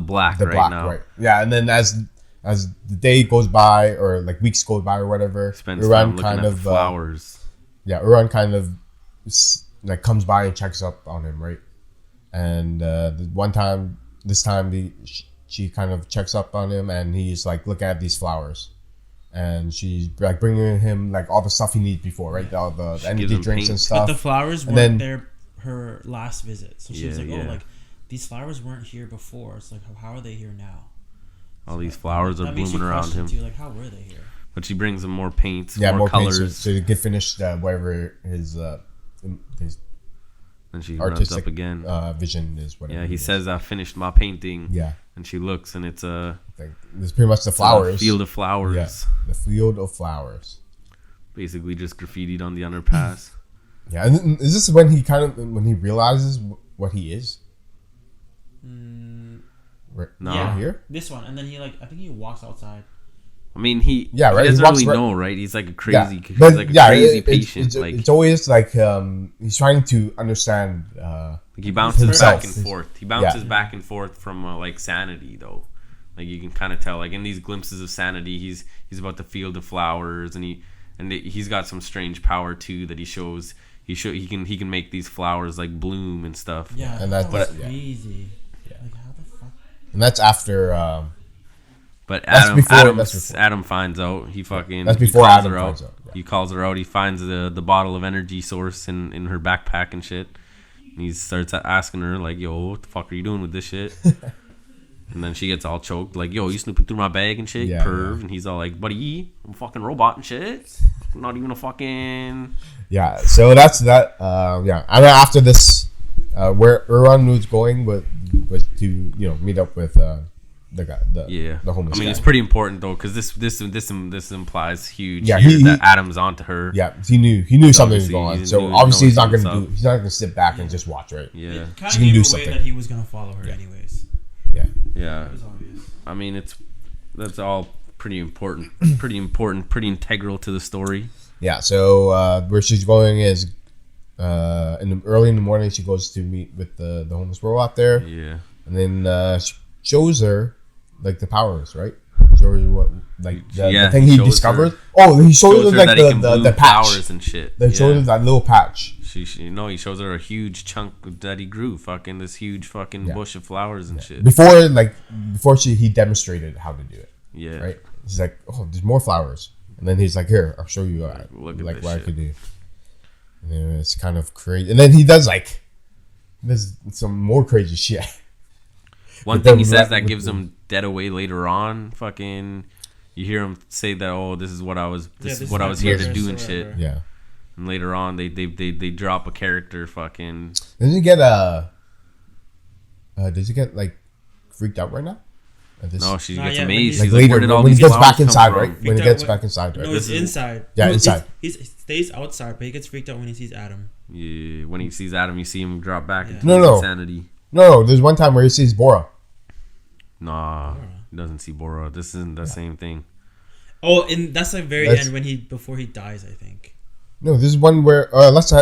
black now. Right. Yeah, and then as the day goes by or like weeks go by or whatever, spends time looking at the flowers. Iran kind of like comes by and checks up on him, right? And this time she kind of checks up on him, and he's like looking at these flowers, and she's like bringing him like all the stuff he needs before, right? All the energy drinks and stuff. But the flowers weren't there her last visit, so she was like, "Oh, like these flowers weren't here before. It's like, how are they here now?" All these flowers are blooming around him. Too, like, how were they here? But she brings him more paints, more colors, paints, so he can finish whatever his And she runs up again. Vision is whatever. Yeah, he says, "I finished my painting." Yeah. And she looks, and it's it's pretty much the flowers. Field of flowers. Yeah, the field of flowers. Basically, just graffitied on the underpass. Yeah, and is this when he realizes what he is? No, here. This one, and then he I think he walks outside. I mean, he right. He doesn't really know, right? He's like a crazy, patient. It's always like he's trying to understand. He bounces back and forth. He bounces back and forth from like sanity, though. Like you can kind of tell, like in these glimpses of sanity, he's about the field of flowers, and he's got some strange power too that he shows. He can make these flowers like bloom and stuff. Yeah, and that's crazy. Yeah. Like how the fuck? And that's after. But Adam finds out. He fucking. That's before Adam finds out. Yeah. He calls her out. He finds the bottle of energy source in her backpack and shit. And he starts asking her like, "Yo, what the fuck are you doing with this shit?" And then she gets all choked like, "Yo, you snooping through my bag and shit, perv." Yeah. And he's all like, "Buddy, I'm a fucking robot and shit. I'm not even a fucking." Yeah. So that's that. Yeah. And then after this, where Uran was going was to meet up with. The guy, the homeless. I mean, guy. It's pretty important though, because this implies huge. Yeah, that Adam's onto her. Yeah, he knew something was going on. So obviously he's not gonna sit back and just watch, right? Yeah, she can do something. That he was gonna follow her anyways. Yeah. It was obvious. I mean, that's all pretty important, pretty integral to the story. Yeah. So where she's going is early in the morning. She goes to meet with the homeless bro out there. Yeah, and then she shows her. Like the powers, right? Shows her what, like the thing he discovered. He shows her like the patch flowers and shit. They shows her that little patch. He shows her a huge chunk that he grew, fucking this huge fucking bush of flowers and shit. Before he demonstrated how to do it. Yeah, right. He's like, "Oh, there's more flowers," and then he's like, "Here, I'll show you look at like what shit. I could do." And then it's kind of crazy, and then he does there's some more crazy shit. One thing he says that gives him dead away later on, fucking, you hear him say that, "Oh, this is what I was here to do and shit." Yeah. And later on, they drop a character, fucking. Does he get like freaked out right now? No, she gets amazed. Like later, when he gets back inside, right? When he gets back inside, right? No, it's inside. Yeah, inside. He stays outside, but he gets freaked out when he sees Adam. Yeah, when he sees Adam, you see him drop back into insanity. No, there's one time where he sees Bora. Nah, he doesn't see Bora. This isn't the same thing. Oh, and that's the very end before he dies, I think. No, this is one where unless they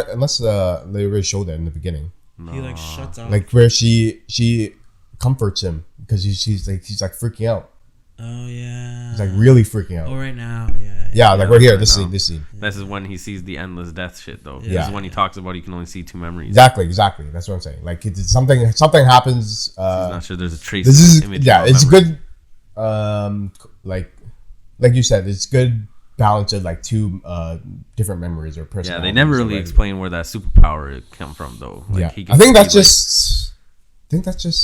already showed that in the beginning. No. He shuts off. Like where she comforts him because he's freaking out. Oh yeah. He's like really freaking out. Oh, right now, like right here, this scene. This is when he sees the endless death shit, though. Yeah. This is when he talks about he can only see two memories. Exactly. That's what I'm saying. Like it's something happens. He's not sure there's a trace. This is image it's good. Like you said, it's good balance of like two different memories or personalities. Yeah, they never really explain where that superpower come from, though. Like, I think that's just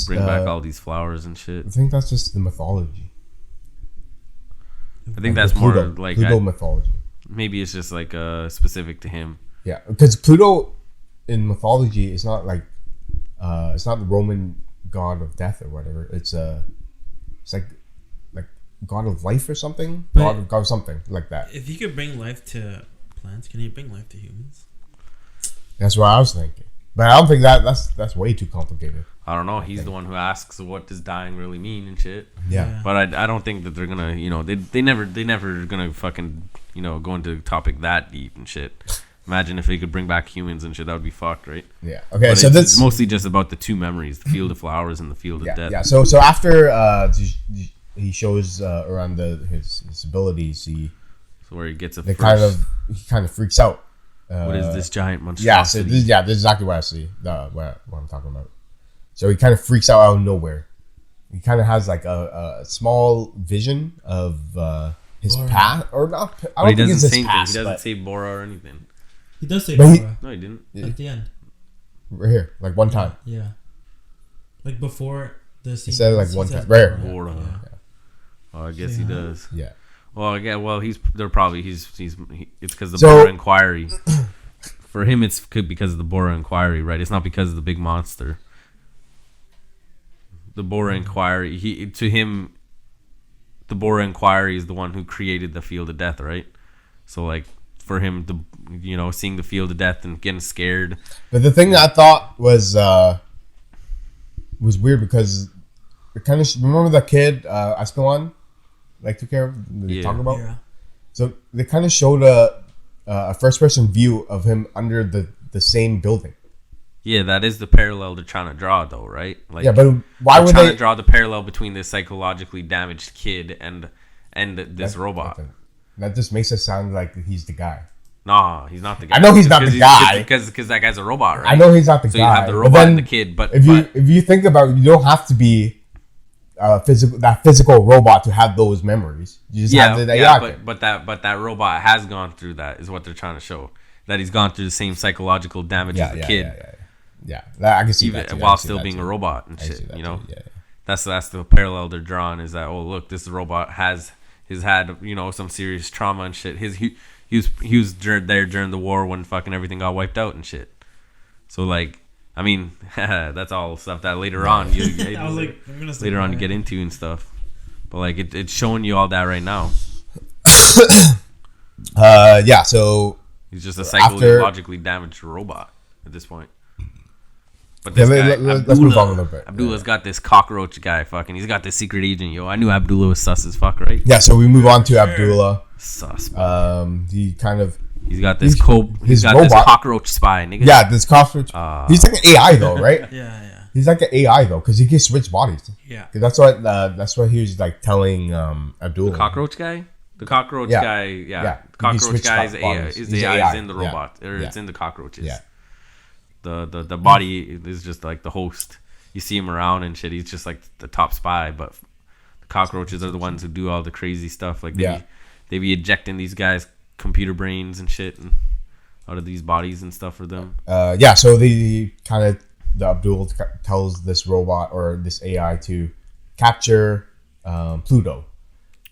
bring back all these flowers and shit. I think that's just the mythology. I think that's more like Pluto mythology. Maybe it's just like specific to him. Yeah, because Pluto in mythology is not like it's not the Roman god of death or whatever. It's like god of life or something. God of something like that. If he could bring life to plants, can he bring life to humans? That's what I was thinking, but I don't think that's way too complicated. I don't know. He's the one who asks, "What does dying really mean?" and shit. Yeah. But I don't think that they're gonna, they never gonna fucking, go into a topic that deep and shit. Imagine if they could bring back humans and shit. That would be fucked, right? Yeah. Okay. But so it's mostly just about the two memories: the field of flowers and the field of death. Yeah. So after he shows around his abilities, where he gets he kind of freaks out. What is this giant monstrosity? Yeah. So this is exactly what I see. What I'm talking about. So he kind of freaks out of nowhere. He kind of has like a small vision of his past, or not. I don't think it's his past. He doesn't say Bora or anything. He does say Bora. No, he didn't. At the end. Right here, like one time. Yeah. Like before the scene. He said it like one time. Right here. Bora. Yeah. Oh, I guess he does. Yeah. Well, it's because the Bora inquiry. for him, it's because of the Bora Inquiry, right? It's not because of the big monster. The Bora Inquiry, to him, the Bora Inquiry is the one who created the Field of Death, right? So, like, for him to, seeing the Field of Death and getting scared. But the thing that I thought was weird because it kind of remember that kid Ascalon, like took care of. They talk about. Yeah. So they kind of showed a first-person view of him under the same building. Yeah, that is the parallel they're trying to draw, though, right? Like, yeah, but why would they trying to draw the parallel between this psychologically damaged kid and this robot? That just makes it sound like he's the guy. Nah, he's not the guy. I know he's not the guy because that guy's a robot, right? I know he's not the guy. So you have the robot and the kid, but if you think about it, you don't have to be physical robot to have those memories. You just have the AI. But that robot has gone through that, is what they're trying to show. That he's gone through the same psychological damage as the kid. Yeah, I can see that too. While still being a robot and shit. That's the parallel they're drawing. Is that, oh look, this robot has had some serious trauma and shit. He was there during the war when fucking everything got wiped out and shit. So like, I mean, that's all stuff that later on you get into and stuff. But like, it's showing you all that right now. So he's just a psychologically damaged robot at this point. But this guy, let's move on a little bit. Abdullah's got this cockroach guy fucking. He's got this secret agent. Yo, I knew Abdullah was sus as fuck, right? Yeah, so we move on to Abdullah. Sus. He's got this this cockroach spy, nigga. Yeah, this cockroach. He's like an AI though, right? Yeah. He's like an AI though, because he can switch bodies. Yeah. That's what he was like telling Abdullah. The cockroach guy. The cockroach guy. Yeah. The cockroach guy is AI in the robot, or it's in the cockroaches. Yeah. The body is just like the host. You see him around and shit. He's just like the top spy, but the cockroaches are the ones who do all the crazy stuff. Like they be ejecting these guys' computer brains and shit and out of these bodies and stuff for them. So the Abdul tells this robot or this AI to capture Pluto.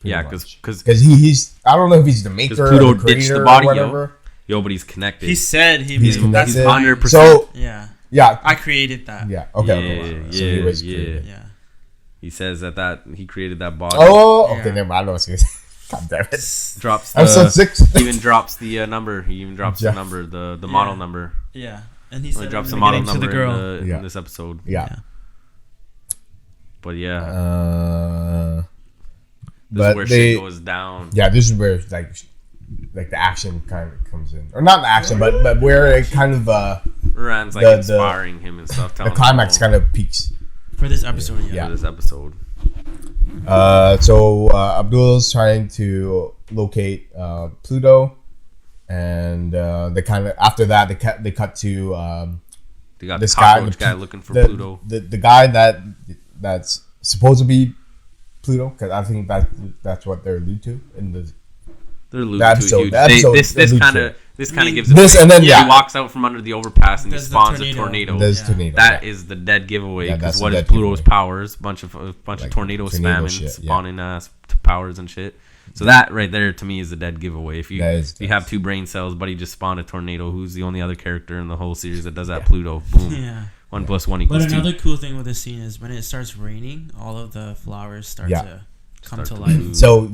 Yeah, because he's I don't know if he's the maker Pluto or the creator ditched the body, or whatever. Yo, but he's connected. He said he's connected. That's 100%. So yeah, I created that. Yeah. Okay. Yeah. He says that he created that body. Oh, okay. Never mind. I know what he's God damn it. Drops episode 6. He even drops the number. He even drops the number, the model number. Yeah, and he said drops the model number to the girl in this episode. Yeah. But yeah. This is where shit goes down. Yeah, this is where like the action kind of comes in, or not the action, but where it kind of Rand's like inspiring him and stuff. The climax kind of peaks for this episode. For this episode. So Abdul's trying to locate Pluto, and they kind of after that they cut to they got this guy looking for Pluto. The guy that's supposed to be Pluto, because I think that's what they're allude to in the. They're episode. This kind of gives it this, away. And then he walks out from under the overpass and he spawns a tornado. That is the dead giveaway. Because what is Pluto's powers? Bunch of tornado spam and spawning powers and shit. So that right there to me is the dead giveaway. If you have 2 brain cells, but he just spawned a tornado, who's the only other character in the whole series that does that? Pluto. Boom. Yeah. 1 + 1 = 2. But another cool thing with this scene is when it starts raining, all of the flowers start to come to life. So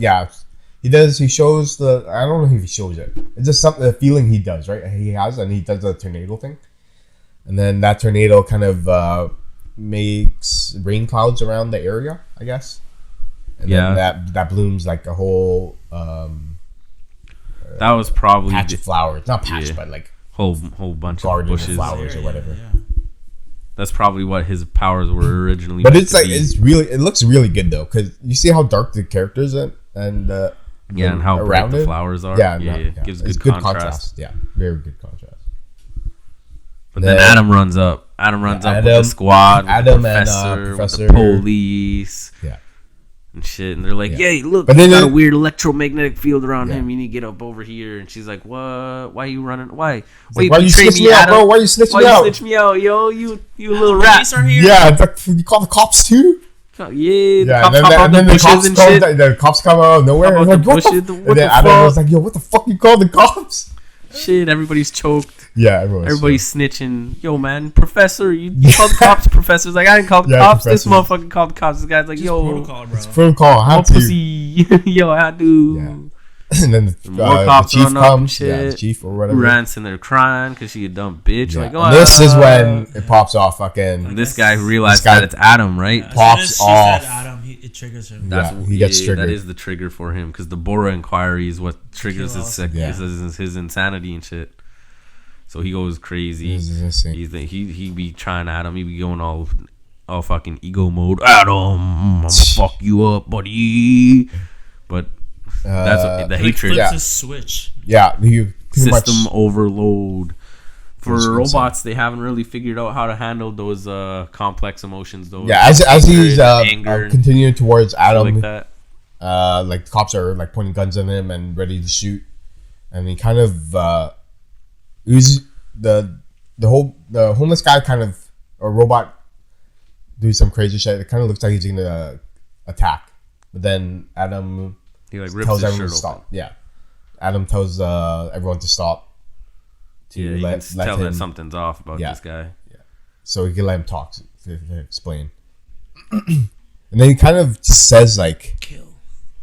he shows I don't know if he shows it. It's just the feeling he does, right? He has, and he does the tornado thing. And then that tornado kind of makes rain clouds around the area, I guess. And then that blooms like a whole that was probably patch of flowers. Not patch, but like whole bunch of bushes, of flowers or whatever. Yeah. That's probably what his powers were originally. But it's like it looks really good though, because you see how dark the characters are and and how bright the flowers are. Yeah. Gives good contrast. Yeah, very good contrast. But then Adam runs up. With the squad, with the professor, with the police. Yeah. And shit, and they're like, "Yay, look, but got a weird electromagnetic field around him. You need to get up over here." And she's like, "What? Why are you running? Why you snitch me out, bro? Why you snitch me out? Snitch me out, yo? You little rat!" Yeah, you call the cops too. Yeah, the cops come out the bushes and shit. The cops come out of nowhere. And like, what the fuck? And then Adam was like, "Yo, what the fuck? You call the cops?" Shit, everybody's choked. Yeah, everybody's snitching. Yo, man, professor, you called the cops, professor. Like, I didn't call the cops. Professor. This motherfucker called the cops. This guy's like, just yo, protocol, bro. It's protocol. I have to. Pussy. Yo, I do. Yeah. And then more cops the chief run up and comes. shit. Yeah, the chief or whatever. Rant's in there crying because she a dumb bitch. Yeah. Like, And this is when it pops off. Fucking. And this guy realized that it's Adam, right? Pops off. Said Adam, it triggers him. He gets triggered. That is the trigger for him because the Bora inquiry is what triggers his insanity and shit. So he goes crazy. He be trying Adam. He be going all fucking ego mode. Adam, I'm gonna fuck you up, buddy. But that's the hatred. Flips a switch. Yeah, system overload. For robots, they haven't really figured out how to handle those complex emotions. Those as he's anger, continuing towards Adam, like that. Like the cops are like pointing guns at him and ready to shoot, and he kind of the homeless guy kind of or robot do some crazy shit. It kind of looks like he's gonna attack, but then Adam tells everyone to stop. Yeah, Adam tells everyone to stop. You can tell that something's off about this guy. Yeah, so he can let him talk to explain. And then he kind of just says like, "Kill."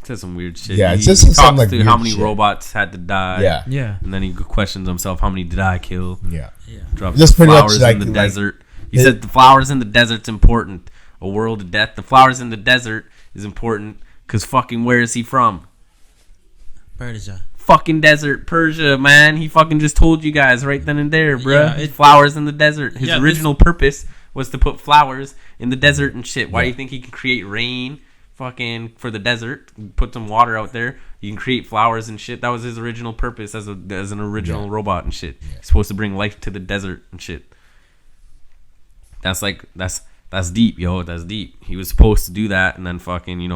Says some weird shit. Yeah, he talks like through how many robots had to die. Yeah. And then he questions himself, how many did I kill? Yeah. Drops just the pretty flowers much in the desert. He said the flowers in the desert's important. A world of death. The flowers in the desert is important because fucking where is he from? Persia. Fucking desert, Persia, man. He fucking just told you guys right then and there, bruh. Yeah, flowers in the desert. His original purpose was to put flowers in the desert and shit. Why do you think he can create rain? Fucking for the desert, put some water out there. You can create flowers and shit. That was his original purpose as an original robot and shit. He's supposed to bring life to the desert and shit. That's deep, yo. That's deep. He was supposed to do that, and then fucking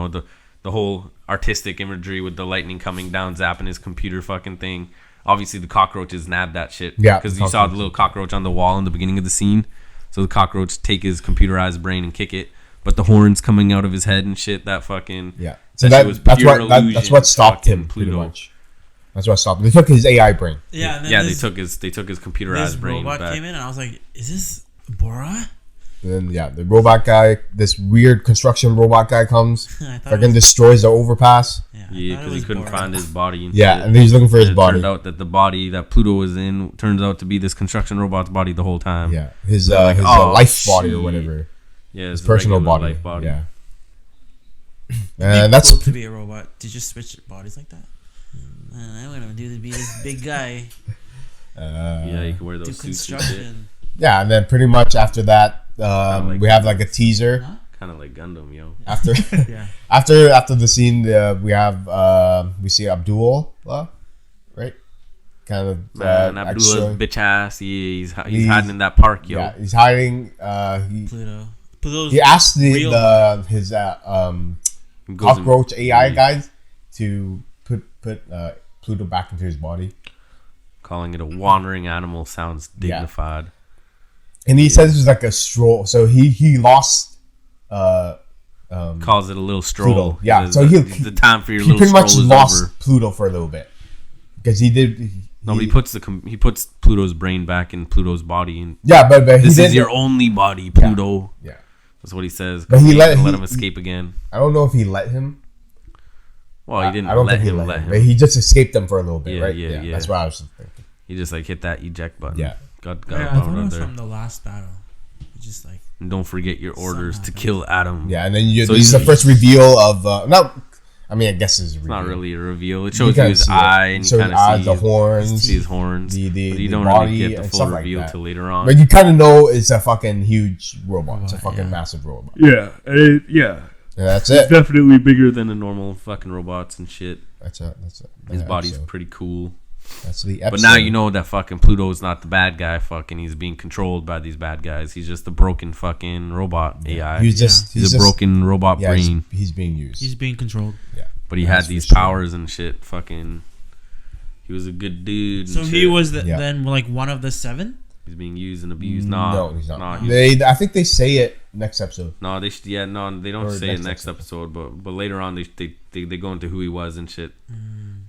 the whole artistic imagery with the lightning coming down, zapping his computer fucking thing. Obviously, the cockroaches nabbed that shit. Yeah, because you saw the little cockroach on the wall in the beginning of the scene. So the cockroach take his computerized brain and kick it. But the horns coming out of his head and shit, that fucking So that's what stopped him. Pluto. Pretty much. That's what stopped him. They took his AI brain. Yeah, and then they took his computerized brain. Robot back. came in, and I was like, "Is this Bora?" And then the robot guy, this weird construction robot guy comes, fucking destroys the overpass. Yeah, because he couldn't find his body. And he's looking for his body. It turned out that the body that Pluto was in turns out to be this construction robot's body the whole time. Yeah, his life body or whatever. Yeah, his personal body. Life body. Yeah. And that's cool to be a robot. Did you switch bodies like that? I want to be this big guy. Yeah, you can wear those suits and shit. Yeah, and then pretty much after that, we have like a teaser. Huh? Kind of like Gundam, yo. After after the scene, we see Abdul, right? Kind of Abdul's bitch ass. He's hiding in that park, yo. Yeah, he's hiding. Pluto's he asked his cockroach AI guys to put Pluto back into his body. Calling it a wandering animal sounds dignified. And he says it was like a stroll. So he lost. Calls it a little stroll. Pluto. Yeah, so the time for your little pretty much stroll is lost over. Pluto for a little bit because he did. But he puts Pluto's brain back in Pluto's body, and but this is your only body, Pluto. Yeah, that's what he says. But he let him escape again. I don't know if he let him. Well, he didn't. I don't think he let him. But he just escaped them for a little bit, right? Yeah. That's what I was thinking. He just hit that eject button. Yeah. I thought it was from the last battle. Just like. And don't forget your orders to kill Adam. Yeah, and then this is the first reveal of I guess it's a reveal. It's not really a reveal. It shows you his eye, and you kind of see the horns, see his horns. But you don't really get the full reveal till later on. But you kind of know it's a fucking huge robot. It's a fucking massive robot. Yeah, and that's it. It's definitely bigger than the normal fucking robots and shit. That's it. His body's pretty cool. That's the episode. But now you know that fucking Pluto's not the bad guy. Fucking, he's being controlled by these bad guys. He's just a broken fucking robot AI. He's a broken robot brain. He's being used. He's being controlled. Yeah. But he had these powers and shit. Fucking, he was a good dude. So he was then like one of the 7. He's being used and abused. No, he's not. I think they say it next episode. No, they don't say it next episode. But later on, they go into who he was and shit.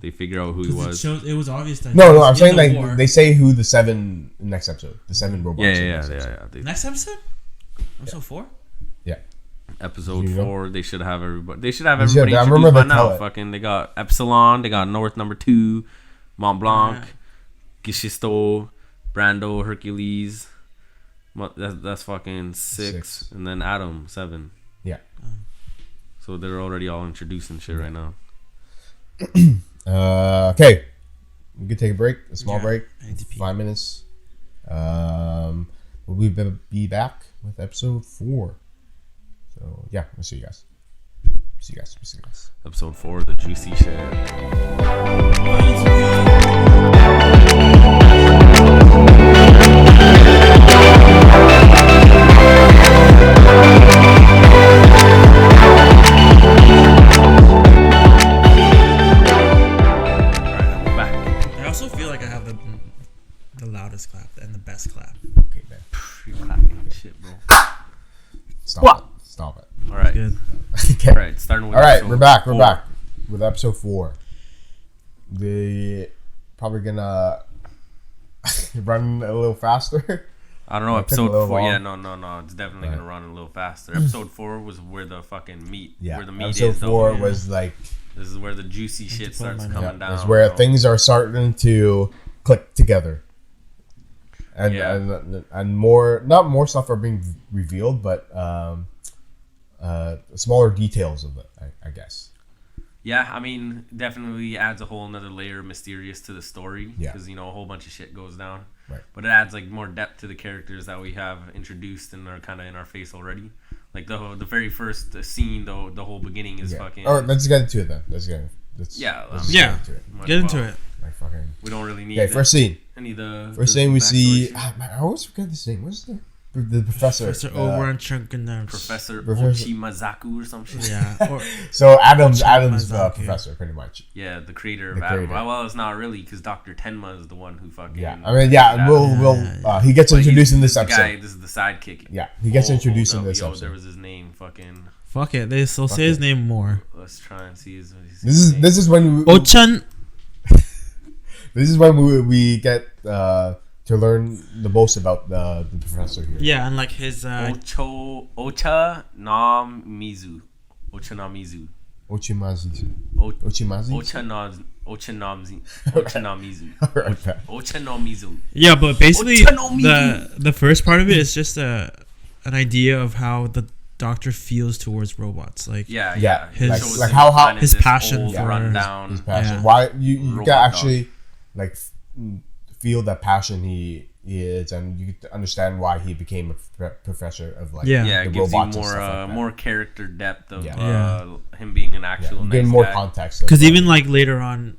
They figure out who he was. It was obvious that. No, I'm saying like they say who the 7 next episode, the 7 robots. Yeah. Next episode. Episode 4. Yeah. Episode 4. They should have everybody. They should have I everybody remember introduced by they now. tell it. Fucking, they got Epsilon. They got North Number 2, Mont Blanc, Gishisto, Brando, Hercules. That's fucking 6, and then Adam 7. Yeah. So they're already all introduced and shit right now. Okay, we could take a break, a small break, I need to pee. 5 minutes. We'll be back with episode 4. So yeah, we'll see you guys. See you guys. Episode 4, the juicy shit. Loudest clap and the best clap. Okay, man. You're clapping and shit, bro. Stop it. All right. Good. Okay. All right. Starting with. All right, episode we're back. 4. We're back with episode 4. They probably gonna run a little faster. I don't know. It took a Episode little 4. long. Yeah, no. It's definitely gonna run a little faster. Episode 4 was where the fucking meat. Yeah. Where the meat Episode is. 4 though. was like. This is where the juicy shit starts coming down. It's where bro. things are starting to click together. And, Yeah. and more, not more stuff are being revealed, but smaller details of it, I guess. Yeah, I mean, definitely adds a whole another layer of mysterious to the story. Yeah. Because, a whole bunch of shit goes down. Right. But it adds, like, more depth to the characters that we have introduced and are kind of in our face already. Like, the very first scene, though, the whole beginning is fucking... All right, let's get into it then. Let's yeah. get into it. Get into it. Like fucking... We don't really need... Okay, first scene. Any of the... First scene we see... man, I always forget this name. What's the professor? Professor Oberon Chunkin. Professor Professor- Ochimazaku or some shit. Yeah. So Adam's Mazaki. professor, pretty much. Yeah, the creator of The Adam. creator. Well, it's not really, because Dr. Tenma is the one who fucking... Yeah, I mean, yeah, he gets But introduced in this this is the guy, episode. this is the sidekick. Yeah, he gets introduced in this There episode. was his name, fucking... Fuck it. They still say his name more. Let's try and see his This is when Ochan. this is when we get to learn the most about the professor here. Yeah, and like his Ocha Namizu. Ochimazu. Ochimazi. Ochanamizu. Yeah, but basically Ochanomizu. the first part of it is just an idea of how the Doctor feels towards robots. Like Yeah. It Like- shows like him how kind of his this passion old, for- rundown. His passion. Yeah. Why you Robot can dog. actually like feel that passion he is, and you can understand why he became a professor of like Yeah. Yeah, the it gives you robots and more stuff like that. more character depth of Yeah. him being an actual You nice get more guy. context of, because even like later on,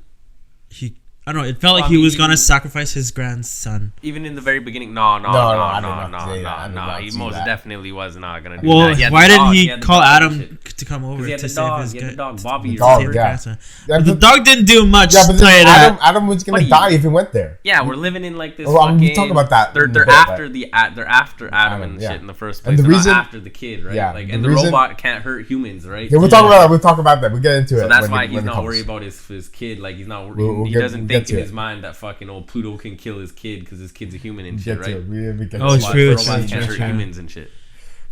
I don't know. It felt like Well, I he mean, was gonna even- sacrifice his grandson. Even in the very beginning, no. I did not say that. I did not He see most that. definitely was not gonna do Well, that. He had why the didn't dog, he had the call dog and Adam shit. to come over 'Cause he had to the save dog, his he had the dog, to Bobby. dog, save yeah. grandson? Yeah, But the but- dog didn't do much. Yeah, but to tell you that. Adam was gonna Buddy. die if he went there. Yeah, we're living in like this. Oh, I'm fucking, talking about that They're in a bit, after but- they're after Adam and yeah. shit in the first And place. the They're reason- not after the kid, right? Yeah, Like, the and the reason- robot can't hurt humans, right? Yeah, we'll talk about that. We'll talk about that. We'll get into it. So that's when why it- he's when it not comes. worried about his kid. Like he's not. We'll he get- doesn't we'll think get in to his it. mind that fucking old Pluto can kill his kid because his kid's a human and Get shit, to right? it. We get Oh, to it's it. true, Robots it's can't true, hurt it's true. humans and shit.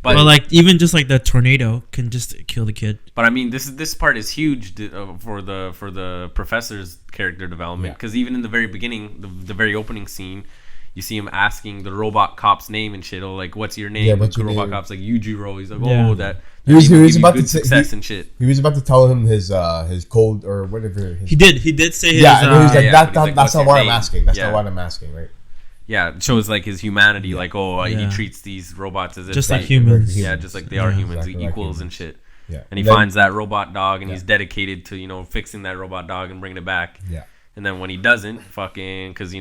But like even just like the tornado can just kill the kid. But I mean, this part is huge for the professor's character development because even in the very beginning, the very opening scene, you see him asking the robot cop's name and shit. Oh, like, what's your name? Yeah, what's the your robot name? cop's like Yujiro. He's like, Yeah. oh, that. He was name will give you about to good say- success and shit. He was about to tell him his code or whatever. His, He did say his. yeah, and he was like, yeah, that, but he's like, that's what's not your what I'm name? asking. That's Yeah. not what I'm asking, right? Yeah, it shows like his humanity. Like, oh, he Yeah. treats these robots as if Just they- like humans. Yeah, just like they are Yeah. humans, Exactly like equals humans. and shit. Yeah. And he then- finds that robot dog, and Yeah. he's dedicated to fixing that robot dog and bringing it back. Yeah. And then when he doesn't, fucking, because he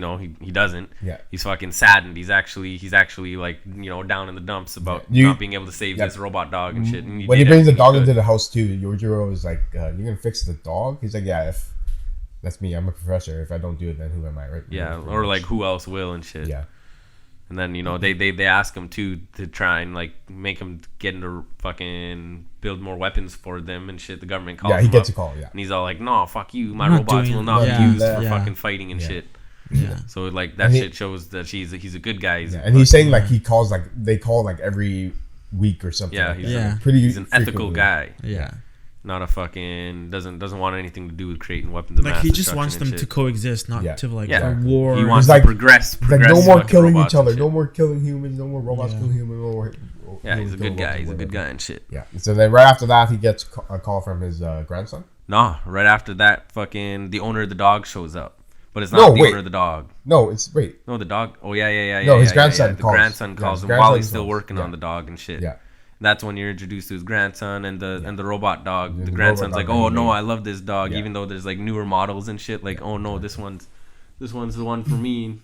doesn't. Yeah. He's fucking saddened. He's actually like down in the dumps about You- not being able to save yeah. this robot dog and shit. And When he did brings the everything dog could. into the house too, Yojiro is like, "You're gonna fix the dog?" He's like, "Yeah, if that's me, I'm a professor. If I don't do it, then who am I?" Right? Yeah, Pretty or much. like who else will and shit. Yeah. And then, you know, they ask him to try and like make him get into fucking build more weapons for them and shit. The government calls him he gets up, a call, and he's all like, no, fuck you, my not robots doing- will not yeah, be used yeah. for fucking fighting and shit. Yeah. So like that And shit shows that he's a good guy. And he's saying like he calls like they call like every week or something. Yeah, like he's, that. Pretty. he's an ethical frequently. guy. Yeah. Not a fucking doesn't want anything to do with creating weapons of Like mass he just destruction wants and them shit. to coexist, not to like Yeah. a war. He wants He's like- to progress Like no more fucking killing robots each other. and No shit. more killing humans. No more robots Yeah. killing humans. No more. Yeah, he's a good guy. robots, He's a good whatever. guy and shit. Yeah. So then right after that, he gets a call from his grandson. No, right after that, fucking the owner of the dog shows up, but it's No, not the wait. owner of the dog. No, it's wait. No, the dog. Oh yeah. No, his yeah, grandson yeah. The calls. grandson Yeah, calls his him while grandson he's still calls. working Yeah. on the dog and shit. Yeah. That's when you're introduced to his grandson and the robot dog. Yeah, The the grandson's robot like, dog oh that he no, made. I love this dog, Yeah. even though there's like newer models and shit. Like, oh no, this one's the one for me.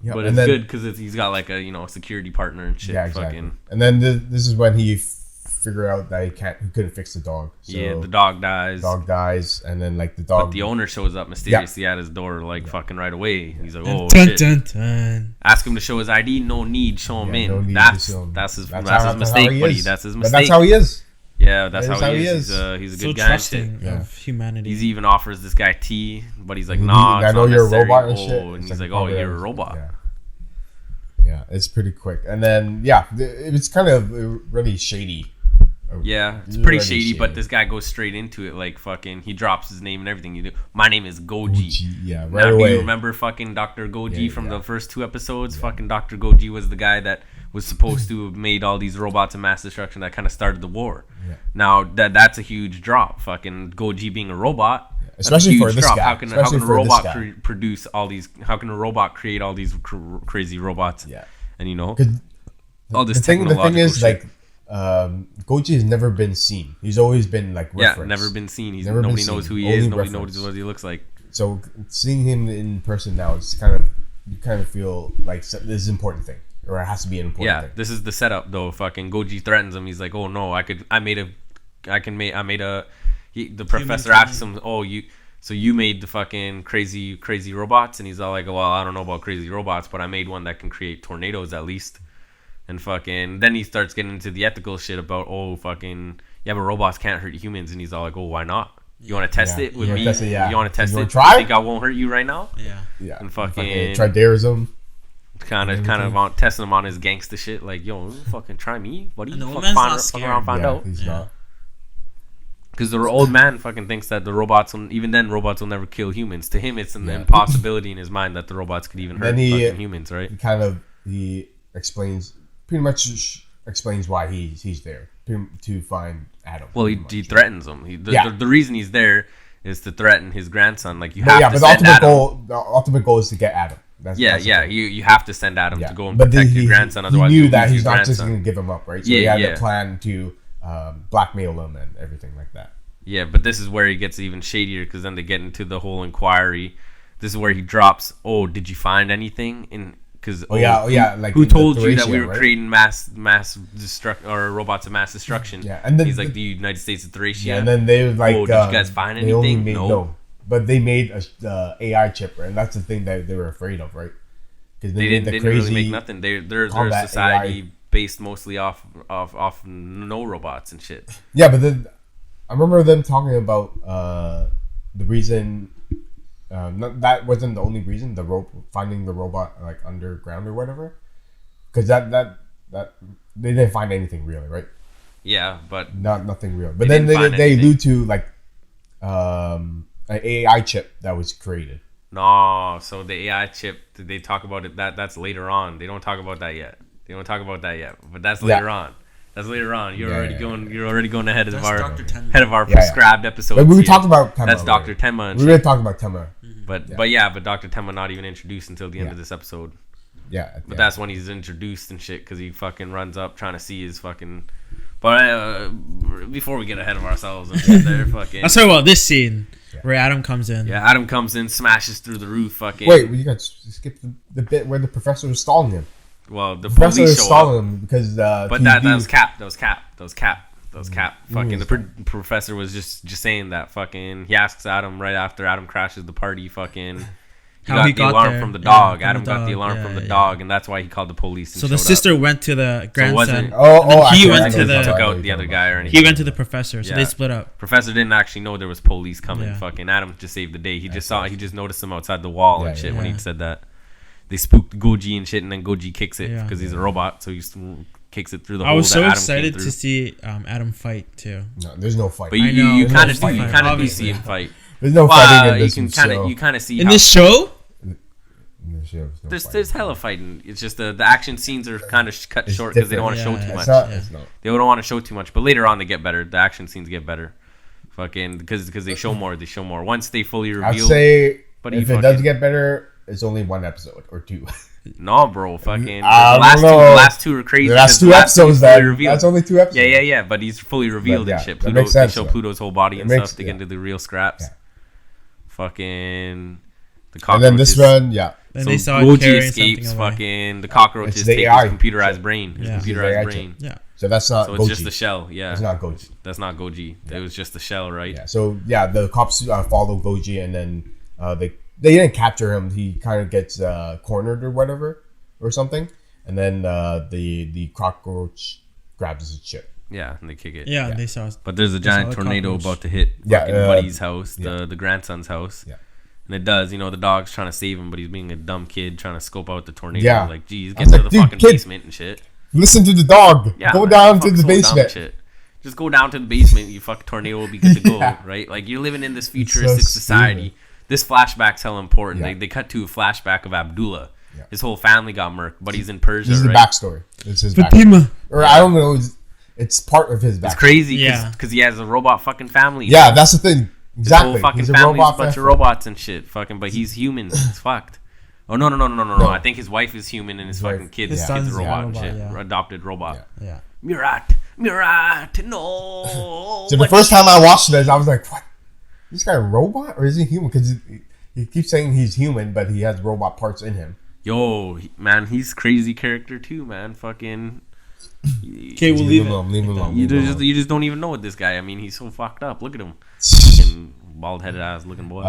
Yeah, But and it's then- good because he's got like a security partner and shit. Yeah, exactly. Fucking And then this is when he figure out that he couldn't fix the dog. So yeah, the dog dies. dog dies, and then like the But dog. the owner shows up mysteriously at his door, like fucking right away. He's like, Dun, "Oh dun, shit!" dun, dun. Ask him to show his ID. No need. Show him Yeah, in. no need to that's show him. that's his That's that's how- his that's how mistake, he buddy. is. That's his But mistake. that's how he is. Yeah, that's That how is he how is. he is. He's a So good guy. And trusting shit. Yeah. of humanity. He's even offers this guy tea, but he's like, He- "Nah, I it's know not you're a necessary." robot and Oh, shit. and It's he's like, "Oh, probably you're a robot." Yeah. Yeah, it's pretty quick, and then it's kind of really shady. Yeah, it's It's pretty already shady, but shady. this guy goes straight into it. Like fucking, he drops his name and everything. You do. My name is Goji. Yeah, right Now, do away. you remember fucking Dr. Goji Yeah, from yeah. the first 2 episodes? Fucking Dr. Goji was the guy that was supposed to have made all these robots of mass destruction that kind of started the war. Yeah. Now that's a huge drop. Fucking Goji being a robot, that's a Especially huge for this drop. guy. How can Especially a for this robot guy. produce all these? How can a robot create all these crazy robots? Yeah. And you know, 'Cause all this the thing technological is, shit. like, Goji has never been seen. He's always been like Yeah, referenced. never been seen. Never been Nobody seen. knows who he Only is. Nobody reference. knows what he looks like. So seeing him in person now is you kind of feel like this is an important thing, or it has to be an important Yeah, thing. this is the setup though. Fucking Goji threatens him. He's like, "Oh no, the professor asks him, "Oh, you made the fucking crazy robots?" And he's all like, "Well, I don't know about crazy robots, but I made one that can create tornadoes at least." And fucking then he starts getting into the ethical shit about, "Oh, fucking yeah, but robots can't hurt humans." And he's all like, "Oh, why not? You want to test Yeah. it with You me? wanna test it, yeah. You want to test You it? wanna try? You think I won't hurt you right now?" Yeah. Yeah, And fucking Tridarism. kind of on testing him on his gangster shit. Like, yo, fucking try me. What do And you the fuck old man's find, not fuck scared. around, find out? He's Yeah. not. Because the old man fucking thinks that the robots will, even then, robots will never kill humans. To him, it's an Yeah. impossibility in his mind that the robots could even hurt Then he- fucking humans, right? He explains why he's there to find Adam. Well, he pretty much. threatens him. The reason he's there is to threaten his grandson. Like, you have to But send Adam. the ultimate goal is to get Adam. That's the thing. You have to send Adam to go and But protect your grandson. he Otherwise, knew you'll that lose he's your not just grandson. going to give him up, right? So Yeah, he had yeah. a plan to blackmail him and everything like that. Yeah, but this is where he gets even shadier because then they get into the whole inquiry. This is where he drops, "Oh, did you find anything?" Because like who in the told you that Thracia, we were right? creating mass destruct or robots of mass destruction? Yeah, and then he's like the United States of Thracia. Yeah, and then they were like, "Oh, did you guys find they only anything?" made- No. But they made a AI chip, right? And that's the thing that they were afraid of, right? Because They didn't really make nothing. They're a combat society AI. based mostly off no robots and shit. Yeah, but then I remember them talking about the reason. That wasn't the only reason. Finding the robot like underground or whatever, because that they didn't find anything really, right? Yeah, but Nothing real. But They then didn't find they anything. allude to like an AI chip that was created. no. So the AI chip, they talk about it. That's later on. They don't talk about that yet. But that's later on. That's later on. You're already going ahead of That's our Dr. Tenma. head of our Yeah, yeah. prescribed episodes. But we here. talked about Tenma. That's Dr. already. Tenma and We shit. were talking about Tenma. But Dr. Tenma not even introduced until the end Yeah. of this episode. Yeah, But that's when he's introduced and shit because he fucking runs up trying to see his fucking. But before we get ahead of ourselves and shit, they're fucking. Let's talk about this scene where Adam comes in. Yeah, Adam comes in, smashes through the roof, fucking. Wait, you got skip the bit where the professor was stalling him. Well, the Professor police was show up. stalling him because. But that was Cap. That was Cap. Fucking was the professor was just saying that fucking. He asks Adam right after Adam crashes the party. Fucking, How he the got alarm there. from the dog. Yeah, Adam got the alarm from the dog, and that's why he called the police. And so the sister went to the grandson. He went to the took out the other guy or anything. He went to the professor, so they split up. Professor didn't actually know there was police coming. Fucking Adam just saved the day. He just noticed him outside the wall and shit when he said that. They spooked Goji and shit, and then Goji kicks it because he's a robot, so he kicks it through the hole. I was so Adam excited to see Adam fight too. No, there's no fight. But you kind of do see him fight. There's no fighting in this show. You kind of see in this show. There's hella fighting. It's just the action scenes are kind of cut short because they don't want to show too much. They don't want to show too much, but later on they get better. The action scenes get better, fucking because they show more. They show more once they fully reveal. I'd say if it does get better, it's only one episode or two. No, bro, fucking the last two are crazy. The last two episodes that's only 2 episodes. Yeah. But he's fully revealed and shit. Pluto, they show Pluto's whole body and stuff to get into the real scraps. Yeah. Fucking the cockroaches. And then this one, Then so they saw Goji escapes. Fucking the cockroaches take his computerized brain. His computerized brain. Yeah. So that's not. So it's Goji. just the shell. Yeah. It's not Goji. That's not Goji. It was just the shell, right? Yeah. So the cops follow Goji, and then they didn't capture him. He kind of gets cornered or whatever or something, and then the cockroach grabs his shit. Yeah, and they kick it. Yeah, they saw. But there's a giant tornado about to hit Buddy's house, the grandson's house. Yeah. And it does, the dog's trying to save him, but he's being a dumb kid trying to scope out the tornado. Yeah. Like, geez, get to the fucking basement and shit. Listen to the dog. Yeah, go down to the basement. Just go down to the basement. You fuck tornado will be good to go, right? Like, you're living in this futuristic society. This flashback's hella important. Yeah. They cut to a flashback of Abdullah. Yeah. His whole family got murked, but he's in Persia, This is right? the backstory. It's his backstory. Or I don't know. It's part of his backstory. It's crazy because he has a robot fucking family. Yeah, that's the thing. Exactly. His whole fucking family's a bunch of robots and shit. Fucking, but he's human. It's fucked. Oh no! I think his wife is human and his fucking kid's a robot and shit. Adopted robot. Yeah. Murat, no. So the first time I watched this, I was like, "What? This guy a robot or is he human?" Because he keeps saying he's human, but he has robot parts in him. Yo, man, he's crazy character too, man. Fucking. Okay, we'll leave him. Leave him alone. You just don't even know what this guy. I mean, he's so fucked up. Look at him. Fucking bald-headed ass looking boy.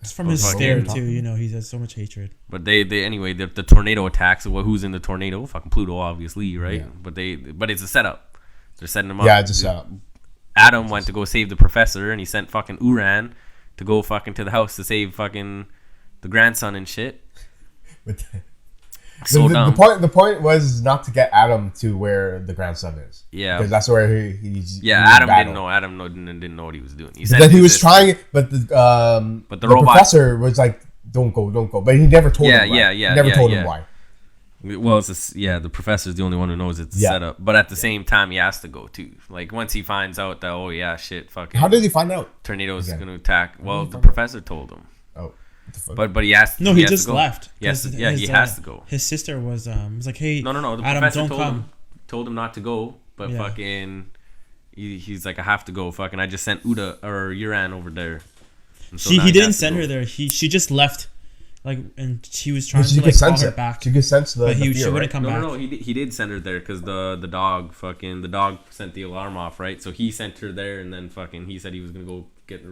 It's from his stare too. He has so much hatred. But they anyway, the tornado attacks. Who's in the tornado? Fucking Pluto, obviously, right? Yeah. But it's a setup. They're setting him up. Yeah, it's a setup. Adam went to go save the professor, and he sent fucking Uran to go fucking to the house to save fucking the grandson and shit. So dumb. The point was not to get Adam to where the grandson is. Yeah, because that's where he's. Adam didn't know. Adam didn't know what he was doing. He was trying, but the robot, professor was like, "Don't go." But he never told him. Why. He never told him why. Well, the professor's the only one who knows it's set up. But at the same time, he has to go too. Like once he finds out that fucking. How did he find out? Tornado's going to attack. Well, the professor told him. Oh. But he has to. No, he just left. Yes, he has to go. His sister was like, "Hey, no. The Adam, professor don't told him not to go, but fucking, he's like, I have to go. Fucking, I just sent Uda or Uran over there. So he didn't send her there. She just left, like, and she was trying to call her back. She could sense the. But she wouldn't come back. No. He did send her there because the dog sent the alarm off, right? So he sent her there, and then fucking he said he was gonna go get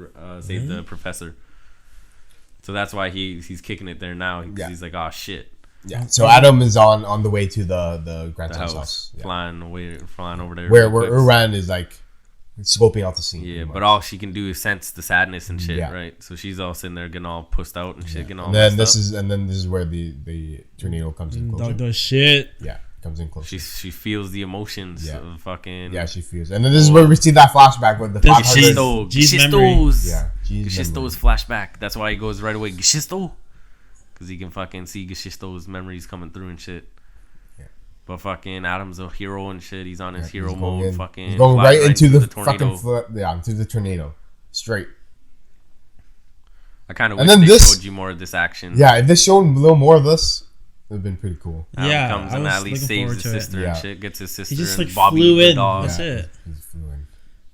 save the professor. So that's why he's kicking it there now. He's like, oh shit. Yeah. So Adam is on the way to the grandson's house. Yeah. Flying over there. Where Uran is like scoping out the scene. Yeah, but all she can do is sense the sadness and shit, right? So she's all sitting there getting all pussed out and shit, getting all. And then this is where the tornado comes in closer. The shit. Yeah. Comes in close. She feels the emotions of fucking. Yeah, she feels. And then this is where we see that flashback with the 500. Gishisto's. Yeah, Gishisto's flashback. That's why he goes right away. Gishisto. Because he can fucking see Gishisto's memories coming through and shit. Yeah. But fucking Adam's a hero and shit. He's on his hero mode. He's going right into the tornado. Into the tornado. Straight. I kind of wish they showed you more of this action. Yeah, if they showed a little more of this, it would have been pretty cool. Comes and at least saves his sister and shit. Gets his sister. He just and Bobby flew in. The dog. That's it.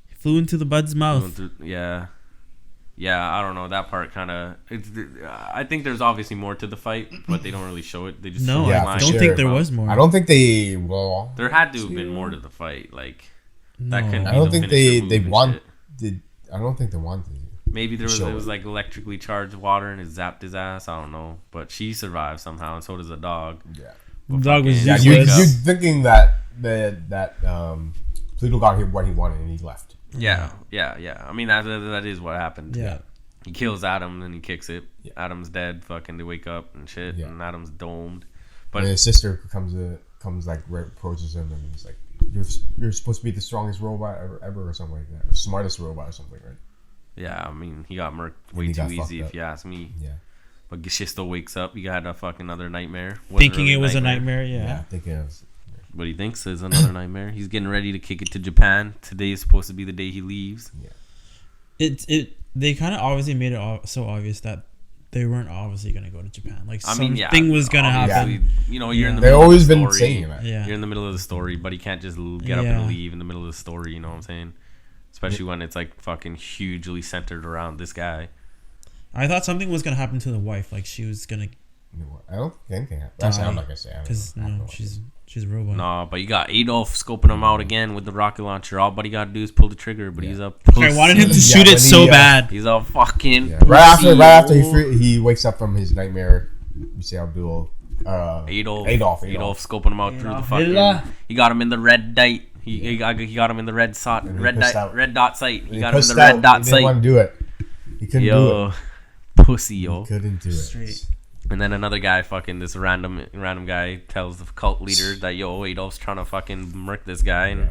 He flew into the bud's mouth. Yeah, I don't know. That part kind of. I think there's obviously more to the fight, but they don't really show it. They just I don't think there was more. I don't think they. Well, there had to have been more to the fight. Like that couldn't. I don't think they wanted. I don't think they wanted. Maybe it was like electrically charged water and it zapped his ass. I don't know, but she survived somehow, and so does the dog. Yeah, the dog was you're thinking that Pluto got him what he wanted and he left. Yeah. I mean that is what happened. Yeah. He kills Adam and he kicks it. Yeah. Adam's dead. Fucking they wake up and shit, and Adam's domed. But and his sister comes like approaches him and he's like, "You're supposed to be the strongest robot ever or something like that, or smartest robot or something, right?" Yeah, I mean he got murked way too easy if you ask me. Yeah. But Gishisto wakes up. He had a fucking another nightmare. Thinking it was a nightmare. Yeah. Thinking it was. What he thinks is another nightmare. He's getting ready to kick it to Japan. Today is supposed to be the day he leaves. Yeah. They kind of obviously made it so obvious that they weren't obviously going to go to Japan. Like something was going to happen. You know, you're in the They've middle always of the been story. saying that. Yeah. You're in the middle of the story, but he can't just get up and leave in the middle of the story. You know what I'm saying? Especially when it's like fucking hugely centered around this guy. I thought something was going to happen to the wife. Like she was going to. I don't think anything happened. Actually, I'm not gonna say. Because she's a robot. No, but you got Adolf scoping him out again with the rocket launcher. All buddy got to do is pull the trigger, but he's up. I wanted him to shoot it so bad. He's all fucking. Yeah. Right after he wakes up from his nightmare, you see Abdul. Adolf scoping him out through the fucking. He got him in the red dot. He got him in the red dot sight. He got him in the red dot sight. He didn't want to do it. He couldn't do it. Pussy, yo. He couldn't do it. Straight. And then another guy, fucking this random guy, tells the cult leader that Adolf's trying to fucking murk this guy, and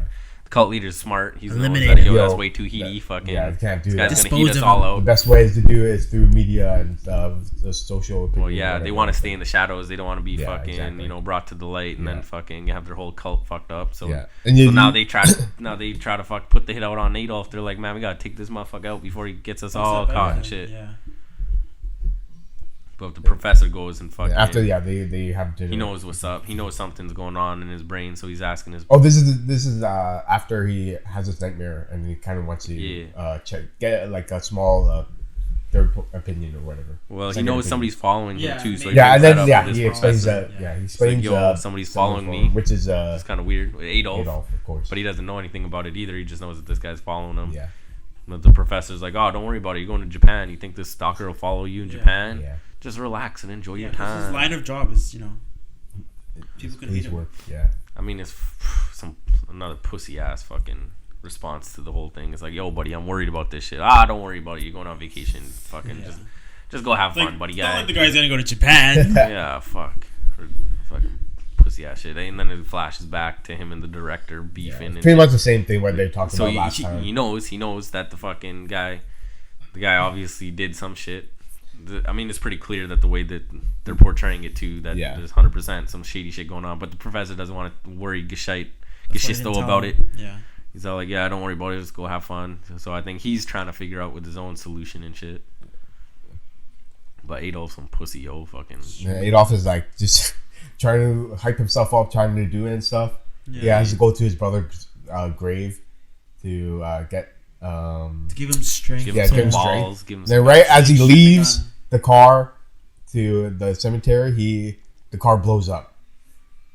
the cult leader's smart. He's knows that that's way too heaty. Fucking you can't do this that. guy's gonna heat us all out. The best way is to do it is through media and the social opinion. Well, yeah, they want to stay in the shadows. They don't want to be fucking brought to the light and then fucking have their whole cult fucked up. So now they try to fuck put the hit out on Adolf. They're like, man, we gotta take this motherfucker out before he gets us all caught and shit. Yeah. But the professor goes and fucking they have dinner. He knows what's up. He knows something's going on in his brain, so he's asking his. Oh, this is after he has this nightmare and he kind of wants to get like a small third opinion or whatever. Well, he knows somebody's following him too, so and then he explains that. Yeah, he explains like, somebody's following me, which is it's kind of weird. Adolf, of course, but he doesn't know anything about it either. He just knows that this guy's following him. Yeah. But the professor's like, oh, don't worry about it. You're going to Japan. You think this stalker will follow you in Japan? Yeah. Just relax and enjoy your time. His line of job is, people can hate him. Work. Yeah. I mean, it's another pussy ass fucking response to the whole thing. It's like, yo, buddy, I'm worried about this shit. Don't worry about it. You're going on vacation. Fucking just go have fun, buddy. Don't let the guy's gonna go to Japan. Yeah, fuck. Fucking pussy ass shit. And then it flashes back to him and the director beefing. Pretty much the same thing what they talked about last time. He knows that the fucking guy obviously did some shit. I mean, it's pretty clear that the way that they're portraying it too, that there's 100% some shady shit going on. But the professor doesn't want to worry Gishisto about it. Yeah. He's all like, yeah, don't worry about it. Just go have fun. So I think he's trying to figure out with his own solution and shit. But Adolf's some pussy, fucking. Yeah, Adolf is like just trying to hype himself up, trying to do it and stuff. Yeah, he has to go to his brother's grave to get. To give him strength. Give him balls. Then right as he leaves the car to the cemetery, the car blows up.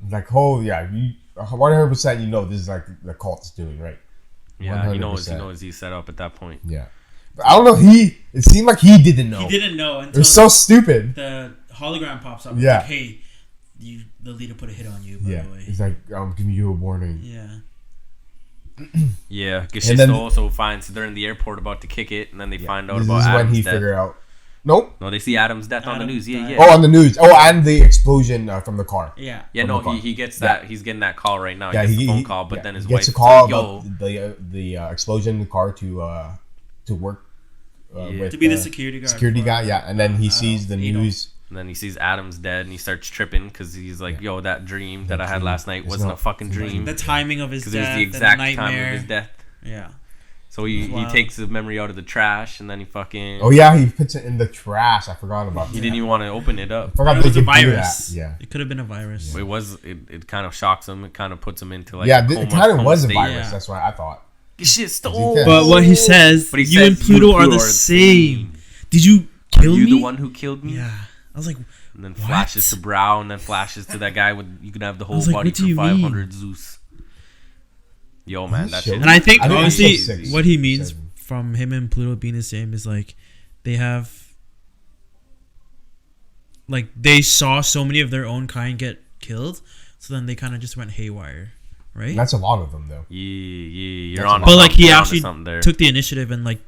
It's like, 100% you know this is like the cult's doing, right? Yeah, 100%. He knows he's set up at that point. Yeah. But I don't know, it seemed like he didn't know. He didn't know until it was so stupid. The hologram pops up. Yeah. Like, hey, the leader put a hit on you, by the way. He's like, I'm giving you a warning. Yeah. Yeah, Gishisto also finds they're in the airport about to kick it, and then they find out about Adam's death. This is when he figure out. Nope. No, they see Adam's death on the news. Yeah. Oh, on the news. Oh, and the explosion from the car. Yeah. Yeah, no, he gets that. He's getting that call right now. He gets the phone call, but then his wife gets a call about the explosion in the car to work with, to be the security guard. Security guy, yeah. And then he sees the news. And then he sees Adam's dead, and he starts tripping because he's like, "Yo, that dream that I had last night wasn't a fucking dream." The timing of his death, because it was the exact time of his death. Yeah. So he takes the memory out of the trash, and then he fucking. Oh yeah, he puts it in the trash. I forgot about that. He didn't even want to open it up. I forgot it was a virus. Yeah. It could have been a virus. Yeah. It kind of shocks him. It kind of puts him into like. Yeah, it kind of was a virus. That's what I thought. Shit stole. But what he says, you and Pluto are the same. Did you kill me? Are you the one who killed me? Yeah. I was like. And then flashes to Brow, and then flashes to that guy with you can have the whole body for 500 Zeus. Yo, man, that shit. And I think honestly, what he means from him and Pluto being the same is like they have like they saw so many of their own kind get killed, so then they kind of just went haywire, right? And that's a lot of them though. Yeah, You're on. But like he actually took the initiative and like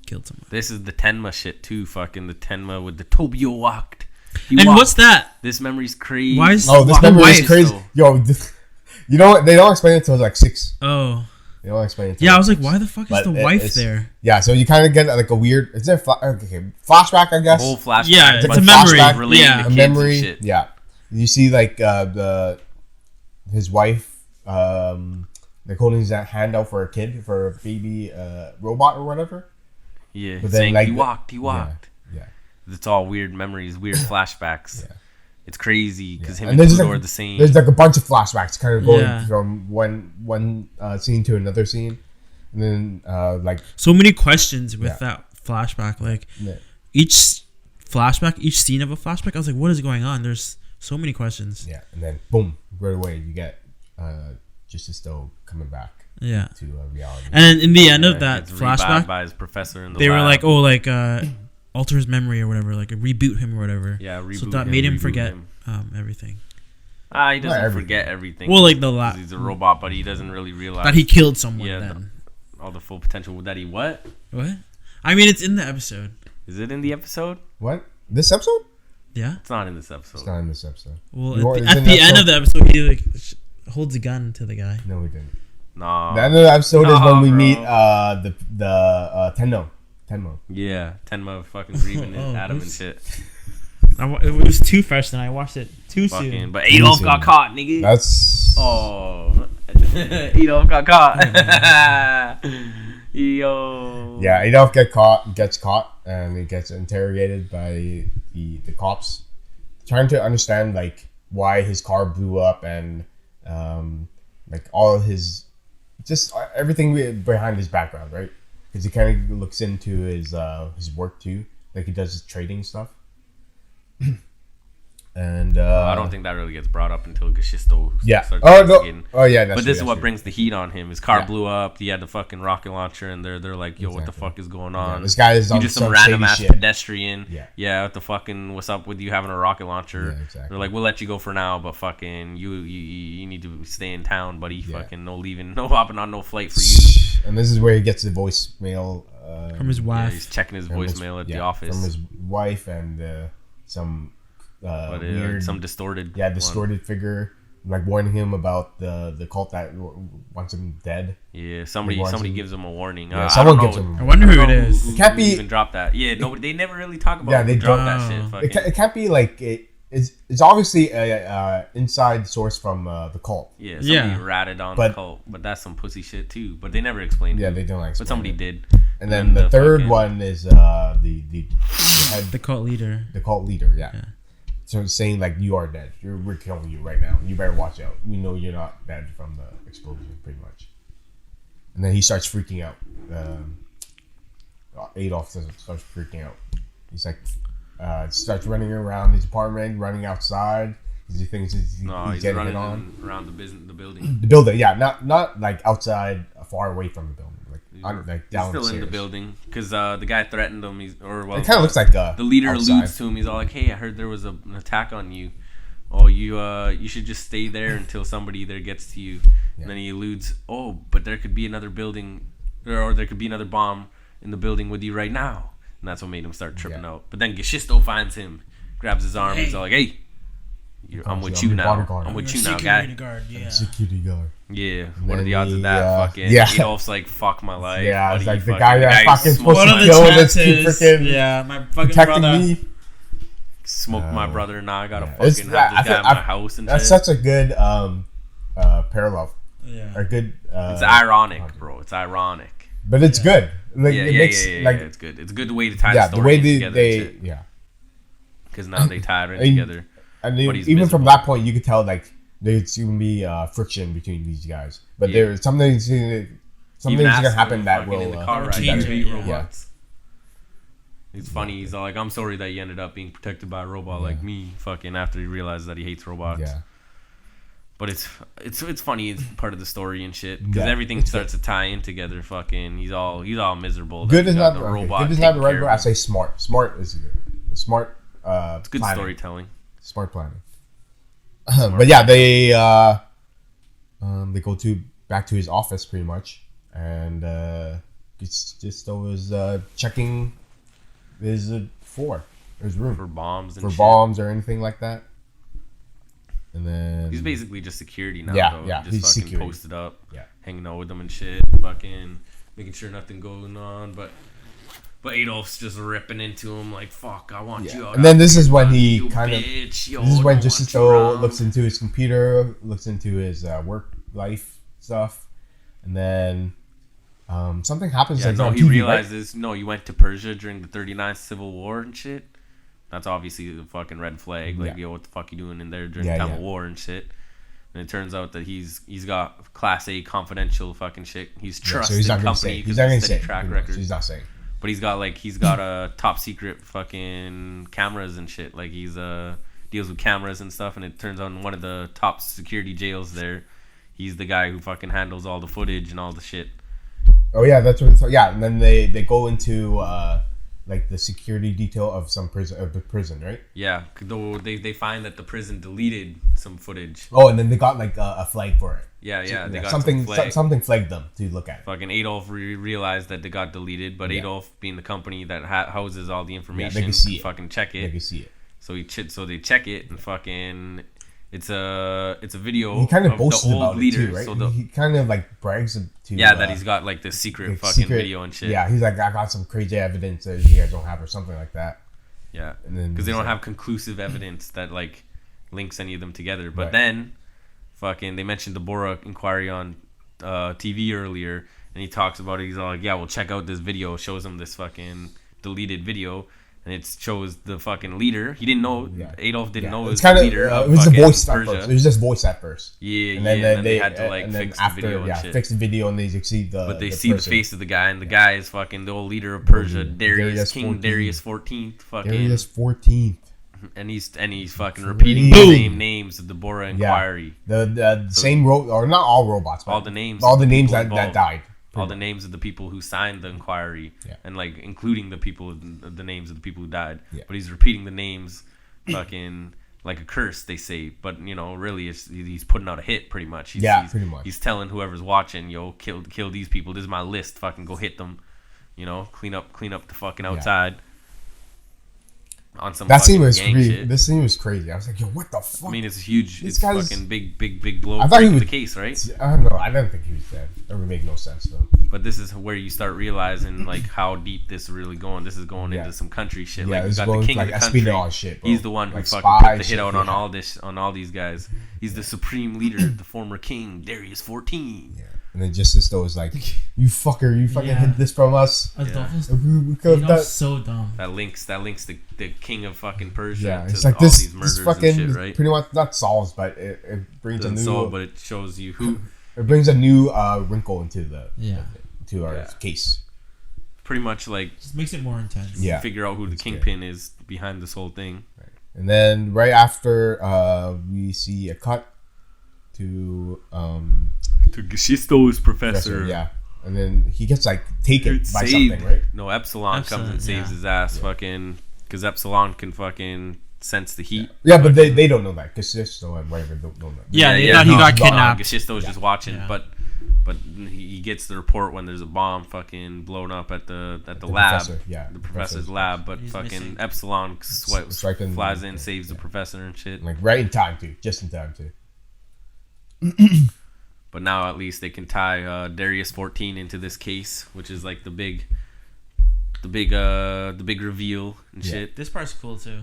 killed someone. This is the Tenma shit too. Fucking the Tenma with the Tobio walked. What's that? This memory's crazy. Why is this memory is crazy? Yo, you know what? They don't explain it till like 6. Oh. They don't explain it. Yeah, I was like, why the fuck is the wife there? Yeah, so you kind of get like a weird. Is it flashback? I guess. Whole flashback. Yeah, it's a memory. Yeah, a memory. Yeah, you see like his wife like holding his hand out for a kid, for a baby robot or whatever. Yeah, but saying then, like, he walked. Yeah. It's all weird memories, weird flashbacks. Yeah. It's crazy because him and Pluto are the same. There's like a bunch of flashbacks kind of going from one scene to another scene. And then like... So many questions with that flashback. Like each flashback, each scene of a flashback, I was like, what is going on? There's so many questions. Yeah, and then boom, right away you get Justice still coming back. Yeah. To reality. And then in the end of that flashback, by his professor in the they lab. were like, oh, like alter his memory or whatever, like reboot him or whatever. Yeah, reboot. So that made him forget everything. He doesn't forget everything. Well, like the lab. He's a robot, but he doesn't really realize that he killed someone. Yeah, all the full potential that he what? What? I mean, it's in the episode. Is it in the episode? What? This episode? Yeah. It's not in this episode. It's not in this episode. Well, at the end of the episode, he like holds a gun to the guy. No, we didn't. No. The end of the episode is when we meet the Tenmo. Yeah, Tenma fucking grieving Adam and shit. It was too fresh, and I watched it too soon. But Adolf got caught, nigga. That's... Oh. Adolf got caught. Yo. Yeah, Adolf gets caught, and he gets interrogated by the cops, trying to understand like why his car blew up and like all of his, just everything behind his background, right? Because he kind of looks into his work too, like he does his trading stuff. And I don't think that really gets brought up until Gashisto starts investigating. Oh yeah, but this is what brings the heat on him. His car blew up. He had the fucking rocket launcher, and they're like, "Yo, what the fuck is going on?" Yeah, this guy is just some random ass pedestrian. Yeah, what the fucking what's up with you having a rocket launcher? Yeah, exactly. They're like, "We'll let you go for now, but fucking you need to stay in town, buddy. Fucking no leaving, no hopping on no flight for you." And this is where he gets the voicemail from his wife. Yeah, he's checking his voicemail at the office from his wife and some. Weird, some distorted distorted figure, like warning him about the cult that wants him dead. Yeah, somebody gives him a warning. Yeah, someone gives him. I wonder who it is. It can't be even drop that. Yeah, nobody. They never really talk about. Yeah, they drop that shit. It can't be like it's obviously a inside source from the cult. Yeah, somebody ratted on the cult, but that's some pussy shit too. But they never explained. Yeah, they don't explain. But somebody did. And then the third one is the cult leader. The cult leader, yeah. So it's saying like, you are dead. We're killing you right now. You better watch out. We know you're not dead from the explosion, pretty much. And then he starts freaking out. Adolf starts freaking out. He's like, starts running around his apartment, running outside. He thinks he's getting running it on around the building. The building, yeah, not like outside, far away from the building. Like downstairs. He's still in the building because the guy threatened him. It kind of looks like the leader outside. Alludes to him. He's all like, "Hey, I heard there was an attack on you. Oh, you should just stay there until somebody there gets to you." Yeah. And then he alludes, "Oh, but there could be another building, or there could be another bomb in the building with you right now." And that's what made him start tripping out. But then Gashisto finds him, grabs his arm, he's all like, "Hey, I'm with you now. I'm with you now, guy." Security guard. Yeah, what are the odds of that? Fucking Adolf's like, fuck my life. Yeah, it's like the guy that's fucking supposed to kill this freaking my fucking protecting brother. Me. Smoke my brother, now I gotta fucking have this guy in my house and that's shit. That's such a good parallel. Yeah. A good. It's ironic, bro. It's ironic. But it's good. Like, it makes it's good. It's a good way to tie the story the way together. Because now they tie it together. And even from that point, you could tell like there's gonna be friction between these guys. But there's something's gonna happen that will change robots. It's funny. He's all like, "I'm sorry that you ended up being protected by a robot like me." Fucking after he realizes that he hates robots. Yeah. But it's funny. It's part of the story and shit because everything starts to tie in together. Fucking, he's all miserable. Good is not the robot. Good is not the right word. I say smart. Smart is good. Smart. It's good planning. Storytelling. Smart planning. But yeah, they go back to his office pretty much, and it's just always checking his room for bombs or anything like that. And then he's basically just security now. Yeah, though. yeah. Just He's fucking security. posted up, yeah, hanging out with them and shit, fucking making sure nothing going on. But Adolf's just ripping into him like, "Fuck, I want you." And then this is when he kind of. This is when Justico looks into his computer, looks into his work life stuff, and then something happens. Yeah, like he TV, realizes you went to Persia during the 39th Civil War and shit. That's obviously the fucking red flag. Like, yo, what the fuck you doing in there during the time of war and shit? And it turns out that he's got Class A confidential fucking shit. He's trusted company because of steady track record. He's not saying. But he's got a top secret fucking cameras and shit. Like he's deals with cameras and stuff. And it turns out in one of the top security jails there, he's the guy who fucking handles all the footage and all the shit. Oh yeah, that's what. And then they go into like the security detail of the prison, right? Yeah, though they find that the prison deleted some footage. Oh, and then they got like a flag for it. Yeah, they got something flagged them to look at. Fucking Adolf realized that they got deleted, but Adolf, being the company that houses all the information, they can fucking check it. They can see it. So they check it and fucking. It's a video. He kind of boasts about leader, it too, right? So he kind of like brags to. That he's got like this secret video and shit. Yeah, he's like, I got some crazy evidence that you guys don't have or something like that. Yeah, because they don't have conclusive evidence that like links any of them together. But then, fucking, they mentioned the Bora inquiry on TV earlier, and he talks about it. He's all like, yeah, well, check out this video. Shows him this fucking deleted video. And it shows the fucking leader. He didn't know. Adolf didn't know it was the leader. It was the voice at first. It was just voice at first. Yeah, and then they had to like fix the video and shit. Fix the video and they see the. But they see the face of the guy, and the guy is fucking the old leader of Persia, Darius 14th. Fucking Darius 14th. And he's fucking repeating the same names of the Bora inquiry. The same or not all robots, but all the names that died. All the names of the people who signed the inquiry, and like including the names of the people who died. Yeah. But he's repeating the names, fucking like a curse, they say. But really, he's putting out a hit pretty much. Pretty much. He's telling whoever's watching, yo, kill these people. This is my list. Fucking go hit them. Clean up the fucking outside. On some that scene was crazy. This scene was crazy. I was like, yo, what the fuck? I mean, it's huge. It's fucking big blow. I thought he was the case, right? I don't know. I didn't think he was dead. That would make no sense though. But this is where you start realizing like how deep this is really going. This is going into some country shit. Yeah, like you got the king of the country. Shit, bro. He's the one who like fucking put the hit out on all these guys. He's the supreme leader, the former king, Darius 14. Yeah. And then Justico was like, "You fucker, you fucking hid this from us." So dumb. That links the king of fucking Persia. Yeah, it's to like all these murders this fucking and shit, right? Pretty much not solves, but it brings a new. But it shows you who. It brings a new wrinkle into to our case. Pretty much like just makes it more intense. Yeah, figure out who the kingpin is behind this whole thing. Right. And then right after we see a cut to Geschisto's professor. Yeah. And then he gets like taken by something, right? No, Epsilon comes and saves his ass, fucking, because Epsilon can fucking sense the heat. Yeah, but they don't know that. Geschisto and whatever don't know that. Yeah, he got kidnapped. Geschisto's just watching, but he gets the report when there's a bomb fucking blown up at the lab. Professor, the professor's lab, but fucking missing. Epsilon flies in, saves the professor and shit. Like right in time too, just in time too. But now at least they can tie Darius 14 into this case, which is like the big reveal and shit. This part's cool too.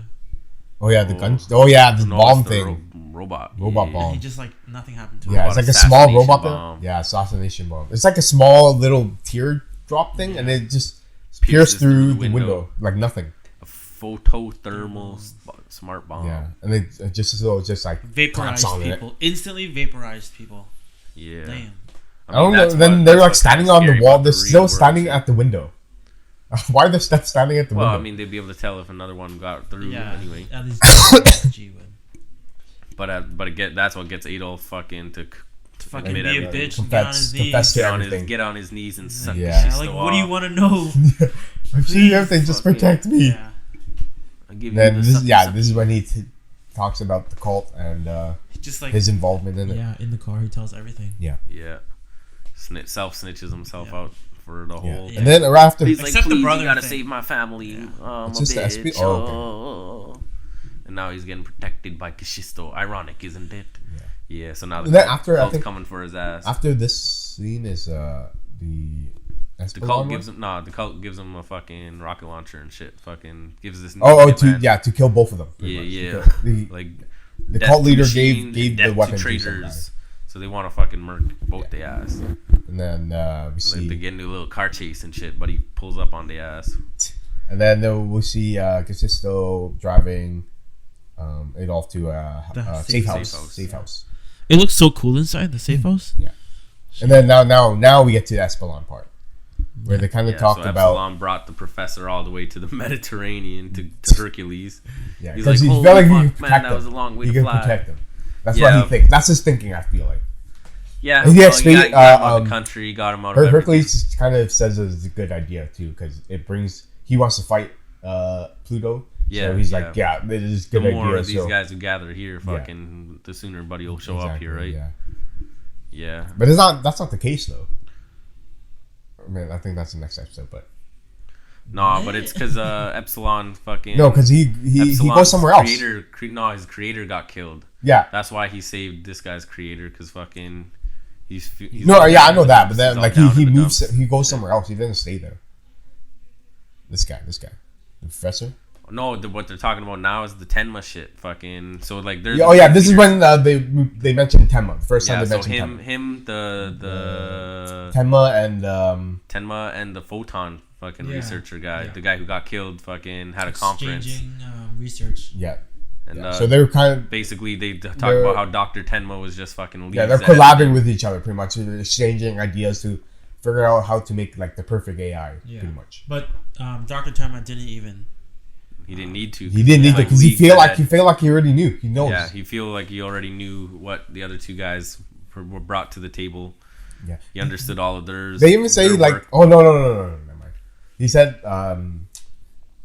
Oh yeah, the guns. Oh yeah, the bomb thing. Robot bomb. He just like nothing happened to him. Yeah, it's like a small robot bomb. Yeah, assassination bomb. It's like a small little teardrop thing, and it just pierced through the window like nothing. A photothermal smart bomb. Yeah, and it just like vaporized people. Instantly vaporized people. Yeah. Damn. I don't know. Then they're like standing on the wall. They're still standing at the window. Why are they standing at the window? Well, I mean, they'd be able to tell if another one got through anyway. At least G would. That's what gets Adolf fucking to fucking admit be a everything. bitch and get on his knees. Confess to everything. Get on his knees and suck the Yeah, schisto like, off. what do you want to know? I'm seeing everything. Just protect me. Yeah. I'll give Then you this is when he talks about the cult and Just like his involvement in it. Yeah, in the car he tells everything. Yeah. Self snitches himself out for the whole. And then right after, He's like, Except the please, brother you gotta thing. save my family. I'm It's a just the bitch. SP oh, And now he's getting protected by Kishisto. Ironic, isn't it? Yeah. So now And then after, I cult's think- coming for his ass. after this scene is the The cult gives him a fucking rocket launcher and shit. Fucking gives this. to kill both of them. pretty much. Like The death cult to leader machine, gave death the weapon to to some traitors. So they want to fucking murk both the ass. guy. And then we Like see, they get into a little car chase and shit, but he pulls up on the ass. and then we'll see Kasisto driving Adolf to The safe safe house. Safe house. It looks so cool inside the safe house. Yeah. And then now we get to the Espelon part, where they kind of talked so about Epsilon brought the professor all the way to the Mediterranean to Hercules. yeah, He's because like, he "Holy felt like he fuck, can man, protect that was a them. long way He to can fly." protect them. That's Yeah. what he thinks. That's his thinking. I feel like. Yeah, And he well, explained, he got him out of the country, got him out of everything. Hercules kind of says it's a good idea too, because he wants to fight Pluto. Yeah, so he's yeah. like, yeah, this is a The good more idea. of these so, guys who gather here, fucking, the sooner Buddy will show up here, right? Yeah. Yeah. But that's not the case though. I mean, I think that's the next episode, but Nah, but it's because Epsilon fucking... no, because he goes somewhere else. His creator got killed. Yeah. That's why he saved this guy's creator, because fucking... He's No, yeah, I know that, but then all like down he in the moves, dumps. he goes somewhere else. He didn't stay there. This guy, the professor. No, what they're talking about now is the Tenma shit. Fucking... So, like, there's... This is when they mentioned Tenma. The first time they so mentioned him, the Tenma and Tenma and the Photon fucking Yeah. researcher guy, Yeah. the guy who got killed, fucking had a conference. Exchanging research. And so they were kind of basically they talk about how Dr. Tenma was just fucking they're collabing with each other pretty much, they're exchanging ideas to figure out how to make like the perfect AI pretty much. But Dr. Tenma didn't even. He didn't need to. He didn't need to because he feel like he already knew. He knows. Yeah, he feel like he already knew what the other two guys were brought to the table. Yeah, he understood all of theirs. They even say like, work. oh no, never mind. He said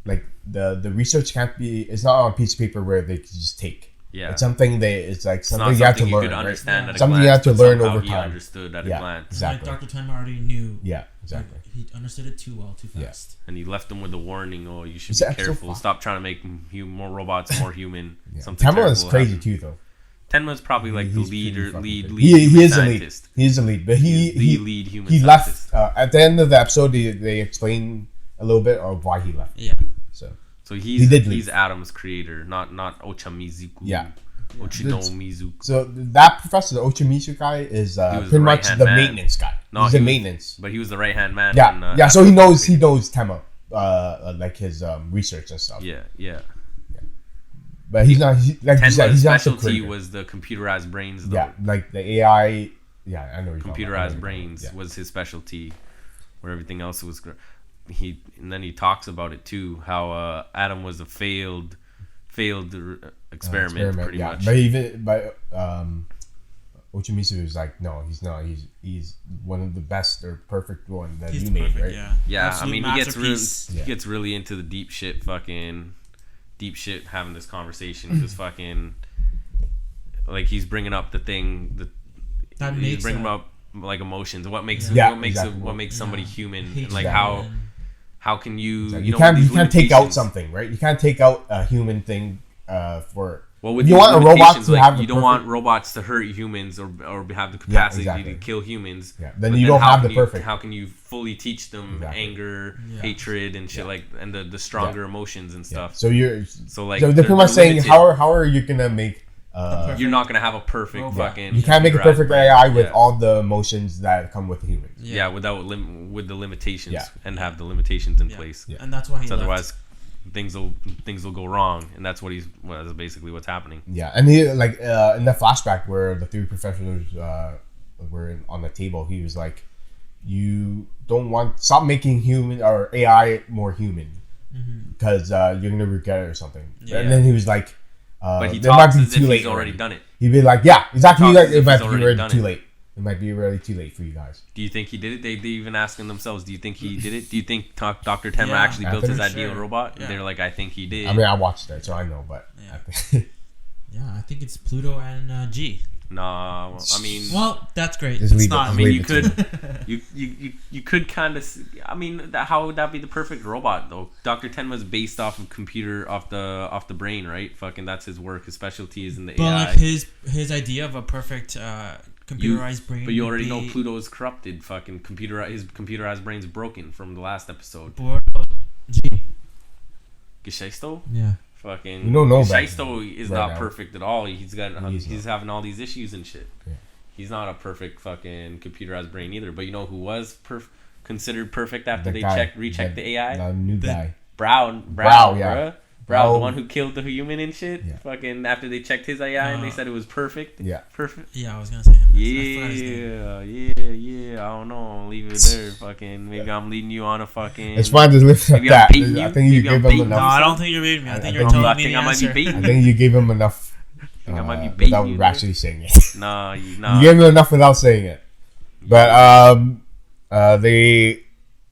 like the research can't be. It's not on a piece of paper where they can just take. Yeah, it's something it's like something not you have to you learn. could understand right? at a Something glance, you have to but learn somehow over he time. understood at a glance. Exactly. Like Dr. Tenma already knew. Yeah, exactly. He understood it too well, too fast. Yeah. And he left them with a warning: "Oh, you should Is be that careful. so Stop trying to make more robots more human." Yeah. Something Tenma terrible is will crazy happen. tuu though. Tenma's probably like the He's lead pretty fucking lead crazy. He is scientist. elite. He is elite, but He's the he lead human he scientist. left at the end of the episode. They explain a little bit of why he left. Yeah. So He did he's leave. Adam's creator, not Ochamizuku. Yeah. Ochino Mizuku. So that professor, the Ochimizu guy, is was pretty the much right-hand the man. maintenance guy. No, He's he the was- maintenance. But he was the right hand man. Yeah, in, So he knows Tenma, like his research and stuff. Yeah. But he's not. Like you said, Tenma's he's not the specialty creator. was the computerized brains. Though. Yeah, like the AI. Yeah, I know. What you're talking about. I know what Computerized you're brains talking about. was his specialty, where everything else was. And then he talks about it too, how Adam was a failed experiment, pretty much. But Ochimizu is like, no, he's not. He's one of the best or perfect one that He's you made, perfect, right? yeah. Yeah, Absolute I mean, masterpiece. he gets really into the deep shit having this conversation because fucking like he's bringing up the thing That he's makes bringing that. up like emotions, what makes exactly. what makes somebody human, Hatred and like and- how can you Exactly. you You know, can't these you can't take out limitations- something, right? You can't take out a human thing for. Well, with you these want a robot limitations, to like, have the you don't perfect- want robots to hurt humans or have the capacity exactly. to kill humans. Yeah, then But you don't how have can the you- perfect. How can you fully teach them Exactly. anger, Yeah. hatred, and shit like, and the stronger emotions and stuff? So you're So like so they're pretty much saying limited. how are you gonna make You're not gonna have a perfect Robot. fucking. you can't make a computerized perfect brain. AI with Yeah. all the emotions that come with humans. Yeah, without with the limitations Yeah. and have the limitations in Yeah. place. Yeah. And that's why he So left. otherwise, things will go wrong, and that's that's basically what's happening. Yeah, and he like in the flashback where the three professors were on the table, he was like, "You stop making human or AI more human because you're gonna regret it or something." Yeah. And then he was like, But he it might talks be as too if late he's already done it. He'd be like, yeah, exactly. He talks It as might if be he's already already done too it. late. It might be already too late for you guys. Do you think he did it? They even asking themselves, do you think he did it? Do you think Dr. Tenma Yeah, actually built his for ideal sure. robot? Yeah. They're like, I think he did. I mean, I watched it, so I know, but Yeah. I think Yeah, I think it's Pluto and G. Nah, I mean, Well, that's great. Just It's leave it. not. I mean, leave you it to could, you could kind of. I mean, how would that be the perfect robot though? Dr. Tenma is based off of computer, off the brain, right? Fucking, that's his work. His specialty is in the But AI. like his idea of a perfect computerized brain. But you already would know be Pluto is corrupted. Fucking his computerized brain's broken from the last episode. G. Geschisto? Yeah. Fucking We don't know about Geschisto is right not now. perfect at all. He's He's having all these issues and shit. Yeah. He's not a perfect fucking computerized brain either. But you know who was considered perfect after The they guy, rechecked the AI? The new The- guy. Brown, yeah. bruh. Brown. The one who killed the human and shit. Yeah. Fucking after they checked his AI and they said it was perfect. Yeah. Perfect. Yeah, I was gonna say him. I forgot his name. Yeah. I don't know. I'll leave it there. Fucking maybe I'm leading you on a fucking. It's fine to leave it at Maybe I'm that. baiting you. I think you Maybe I'm gave him baiting No, enough. I don't think you're baiting me. I I think think you're telling I me think the I might be answer. baiting I think you gave him enough. think I might be baiting without you there. actually saying it. Nah, You gave him enough without saying it. But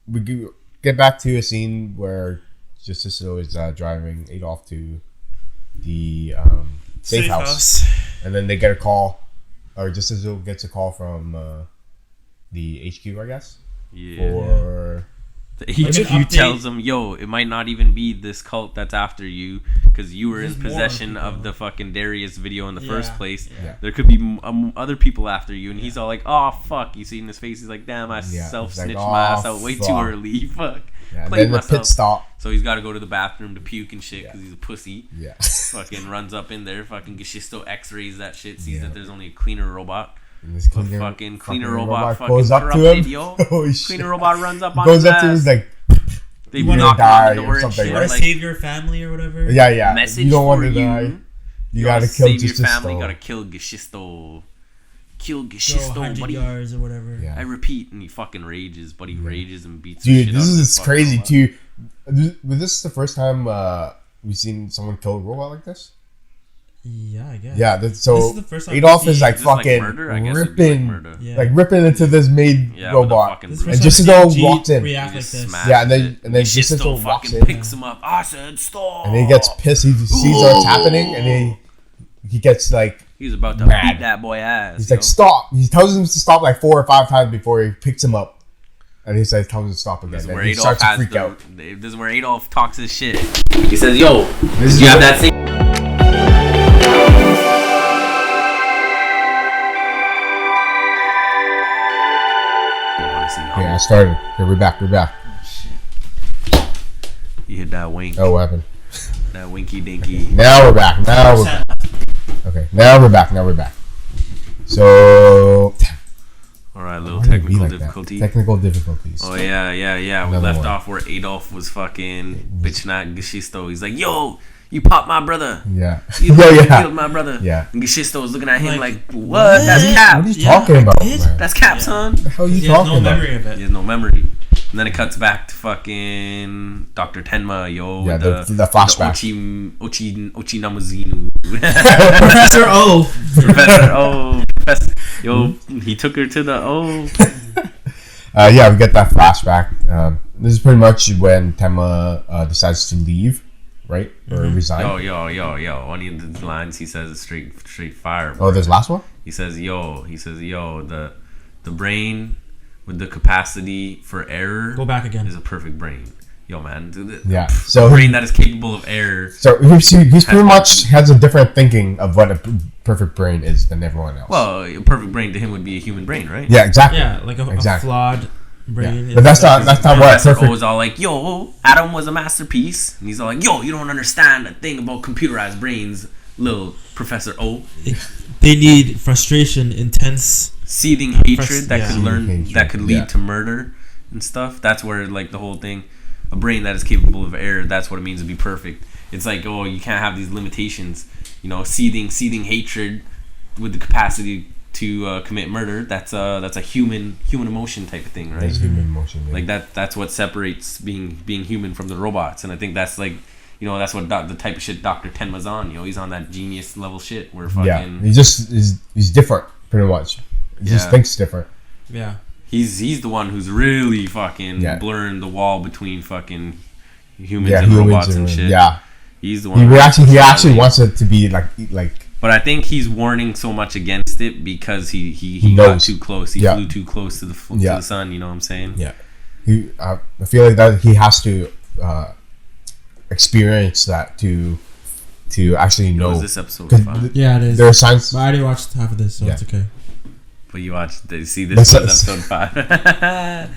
we get back to a scene where Justiso is driving Adolf to the safe house, and then they get a call, or Justiso gets a call from the HQ, I guess. Yeah. For The Like an HQ update. tells them, "Yo, it might not even be this cult that's after you, because you were There's in more possession people. of the fucking Darius video in the first Yeah. place. Yeah. There could be other people after you." And he's all like, "Oh fuck!" You see in his face, he's like, "Damn, I Yeah, self he's like, snitched "Oh, my ass out way too fuck." early. Fuck." yeah, Played then the myself. pit stop. So he's got to go to the bathroom to puke and shit because Yeah. he's a pussy. Yeah. Fucking runs up in there, fucking Geschisto X-rays that shit, sees Yeah. that there's only a cleaner robot. And this But fucking cleaner robot fucking goes up to corrupted, him. yo. Holy shit. Cleaner robot runs up on Goes his up to him, ass. he's like, They "You wanna knock die on the or door and something, shit. You right? want to Like, save your family or whatever? yeah. message You don't want for to you. die. You gotta gotta kill save your Justiso. family. Gotta kill Geschisto. Kill Go Geschisto, 100 buddy. yards or whatever. Yeah. I repeat, and he fucking rages, but he rages and beats. the Dude, shit this out of is fucking crazy robot. too. Was this the first time we've seen someone kill a robot like this? Yeah, I guess. Yeah. This So is the first time Adolf we is see- like Is this like fucking murder? I guess it'd be like ripping, murder. Yeah. like ripping into this maid Yeah, with a robot, fucking This is the broom. and first just time as we see though walks in. react He like just this. smashes Yeah, and then- it. and then Geschisto Geschisto walks fucking in. picks him up. I said stop. And he gets pissed. He sees what's happening, and he gets like He's about to mad. beat that boy ass. he's yo. like stop. He tells him to stop like 4 or 5 times before he picks him up, and he says tells him to stop again. This is And where he Adolf starts to has freak out. this is where Adolf talks his shit. He says, "Yo, This did is you have what- that same?" Yeah, I started. Okay, we're back. We're back. You hit that wink, Oh, what happened? that winky dinky. Now we're back. Now we're back. Okay, now we're back. Now we're back. So All right, little why did it be technical like that? difficulty. Technical difficulties. Oh yeah. We Another left one. off where Adolf was fucking bitching at Geschisto. He's like, "Yo, you popped my brother. Yeah. You yeah. killed my brother." Yeah. And Geschisto was looking at him Like, like, "What? That's Cap. What are you Yeah, talking I about, did. man? That's Cap, Yeah. son." What the hell are you He has talking no about? memory of He it. has no memory. And then it cuts back to fucking Dr. Tenma, yo. Yeah, with the flashback. Ochi Namazinu. Professor O. Professor O. Professor. Yo, he took her to the O. Yeah, we get that flashback. This is pretty much when Tema decides to leave, right? Or resign. Yo. One of the lines he says is straight fire. Oh, there's last one? He says, the brain with the capacity for error Go back again. is a perfect brain. Yo, man. Yeah. A So brain that is capable of error. So he's pretty much has a different thinking of what a perfect brain is than everyone else. Well, a perfect brain to him would be a human brain, right? yeah, exactly. Yeah, like a Exactly. flawed brain. Yeah. But that's not what a Professor O perfect. was all like, "Yo, Adam was a masterpiece," and he's all like, "Yo, you don't understand a thing about computerized brains, little Professor O." They need frustration, intense. Seething hatred that yeah. could learn Seething hatred, that could lead yeah. to murder and stuff. That's where like the whole thing, a brain that is capable of error. That's what it means to be perfect. It's like, oh, you can't have these limitations. You know, seething hatred with the capacity to commit murder. That's a human emotion type of thing, right? That's human emotion. Yeah. Like that's what separates being human from the robots. And I think that's like You know, that's what the type of shit Dr. Tenma's on. You know, he's on that genius level shit where fucking... Yeah, he's different, pretty much. He just thinks different. Yeah. He's the one who's really fucking blurring the wall between fucking humans and humans robots and shit. Yeah. He's the one. He actually wants it to be like. But I think he's warning so much against it because he got too close. He flew too close to the sun. You know what I'm saying? Yeah. I feel like that he has to experience that to actually know. Is this episode 5? Yeah, it is. There are signs. I already watched half of this, so it's okay. But you watched. See, this was episode 5.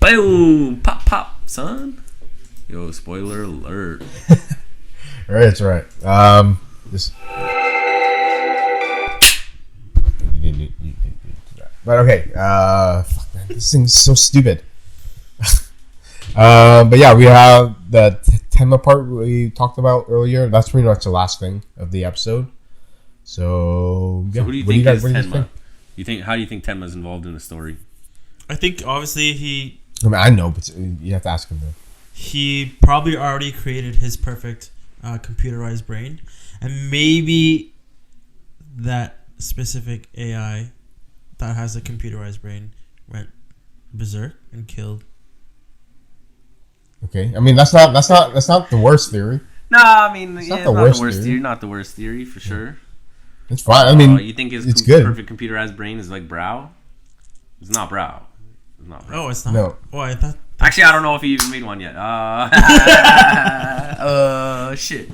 Boom! Pop, son. Yo, spoiler alert. Right, that's right. This. You didn't do that. But okay. Fuck, man, this thing's so stupid. But yeah, we have the Tenma part we talked about earlier. That's pretty much the last thing of the episode. So yeah. So who do you think is Tenma? How do you think Tenma's involved in the story? I think obviously I mean, I know, but you have to ask him though. He probably already created his perfect computerized brain, and maybe that specific AI that has a computerized brain went berserk and killed. Okay, I mean that's not the worst theory. Nah, I mean, not the worst theory. Not the worst theory for sure. It's fine. I mean, you think his perfect computerized brain is like Brow? It's not Brow. It's not Brow. Oh, it's not. No. Oh, I thought. Actually, I don't know if he even made one yet. Shit.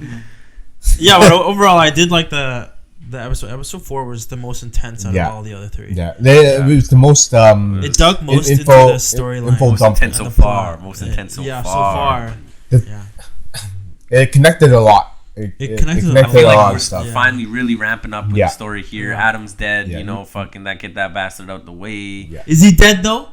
Yeah, but overall, I did like the episode. Episode 4 was the most intense out of all the other 3. Yeah, it was the most. It dug most into the storyline. Most intense so far. Most intense so far. Yeah, so far. It connected a lot. It connected a lot of stuff. Finally, really ramping up with the story here. Yeah. Adam's dead. You know, fucking get that bastard out the way. Yeah. Is he dead though?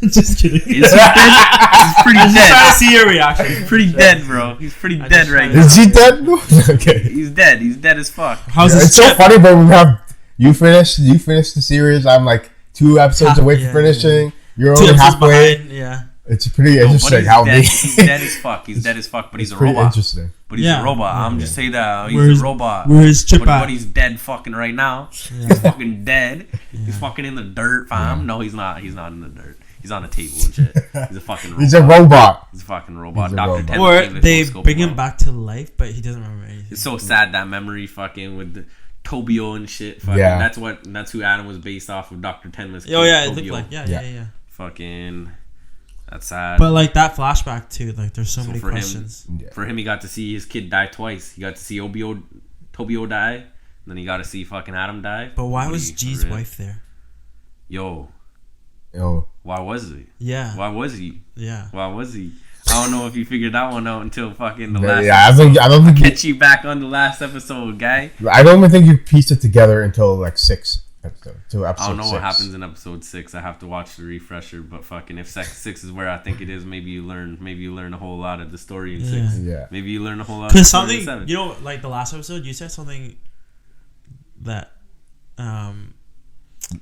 Just kidding. Is he dead? He's pretty dead. Just trying to see your reaction. He's pretty dead, bro. He's pretty dead right now. Is he dead? Okay. He's dead. He's dead as fuck. It's so funny, but we have you finished the series. I'm like 2 episodes away from finishing. You're only halfway. Yeah. It's pretty interesting how he's dead as fuck. He's dead as fuck, but he's a robot. Interesting. But he's a robot. I'm just saying that he's a robot. Where's Chip at? But he's dead fucking right now. Yeah. He's fucking dead. Yeah. He's fucking in the dirt, fam. Yeah. No, he's not. He's not in the dirt. He's on a table and shit. He's a fucking robot. He's a robot. He's a fucking robot. Or they bring him back to life, but he doesn't remember anything. It's so sad, that memory fucking with the Tobio and shit. Fucking, that's who Adam was based off of, Dr. Tenma's kid. Oh yeah, Tobio. it looked like yeah. Fucking, that's sad. But like that flashback too, like there's so many questions. For him, he got to see his kid die twice. He got to see Tobio die, and then he got to see fucking Adam die. But why was G's wife there? Yo. Why was he? Yeah. Why was he? Yeah. Why was he? I don't know if you figured that one out until fucking the last. Yeah, I don't think catch you back on the last episode, guy. I don't even think you pieced it together until like 6 episodes. I don't know 6. what happens in episode 6. I have to watch the refresher. But fucking, if 6 is where I think it is, maybe you learn a whole lot of the story in 6. Yeah. Maybe you learn a whole lot. Because something, you know, like the last episode, you said something that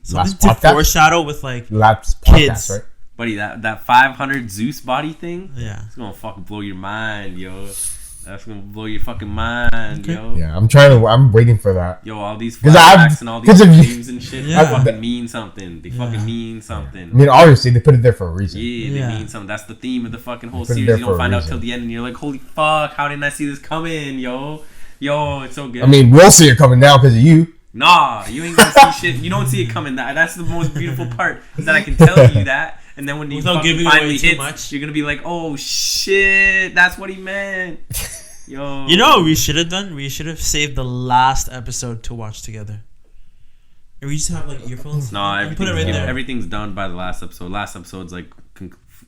something to foreshadow with like last kids, podcast, right? Buddy, that 500 Zeus body thing, it's gonna fucking blow your mind, yo. That's gonna blow your fucking mind, yo. Yeah, I'm waiting for that. Yo, all these flashbacks and all these games and shit, they fucking mean something. They fucking mean something. I mean, obviously they put it there for a reason. Yeah, they mean something. That's the theme of the fucking whole series. You don't find out till the end, and you're like, holy fuck, how didn't I see this coming, yo? It's so good. I mean, we'll see it coming now because of you. Nah, you ain't gonna see shit. You don't see it coming. That's the most beautiful part, is that I can tell you that, and then when you fucking finally hits, you're gonna be like, oh shit, that's what he meant. Yo. You know what we should have done? We should have saved the last episode to watch together. And we just have like earphones. No, everything's done by the last episode. Last episode's like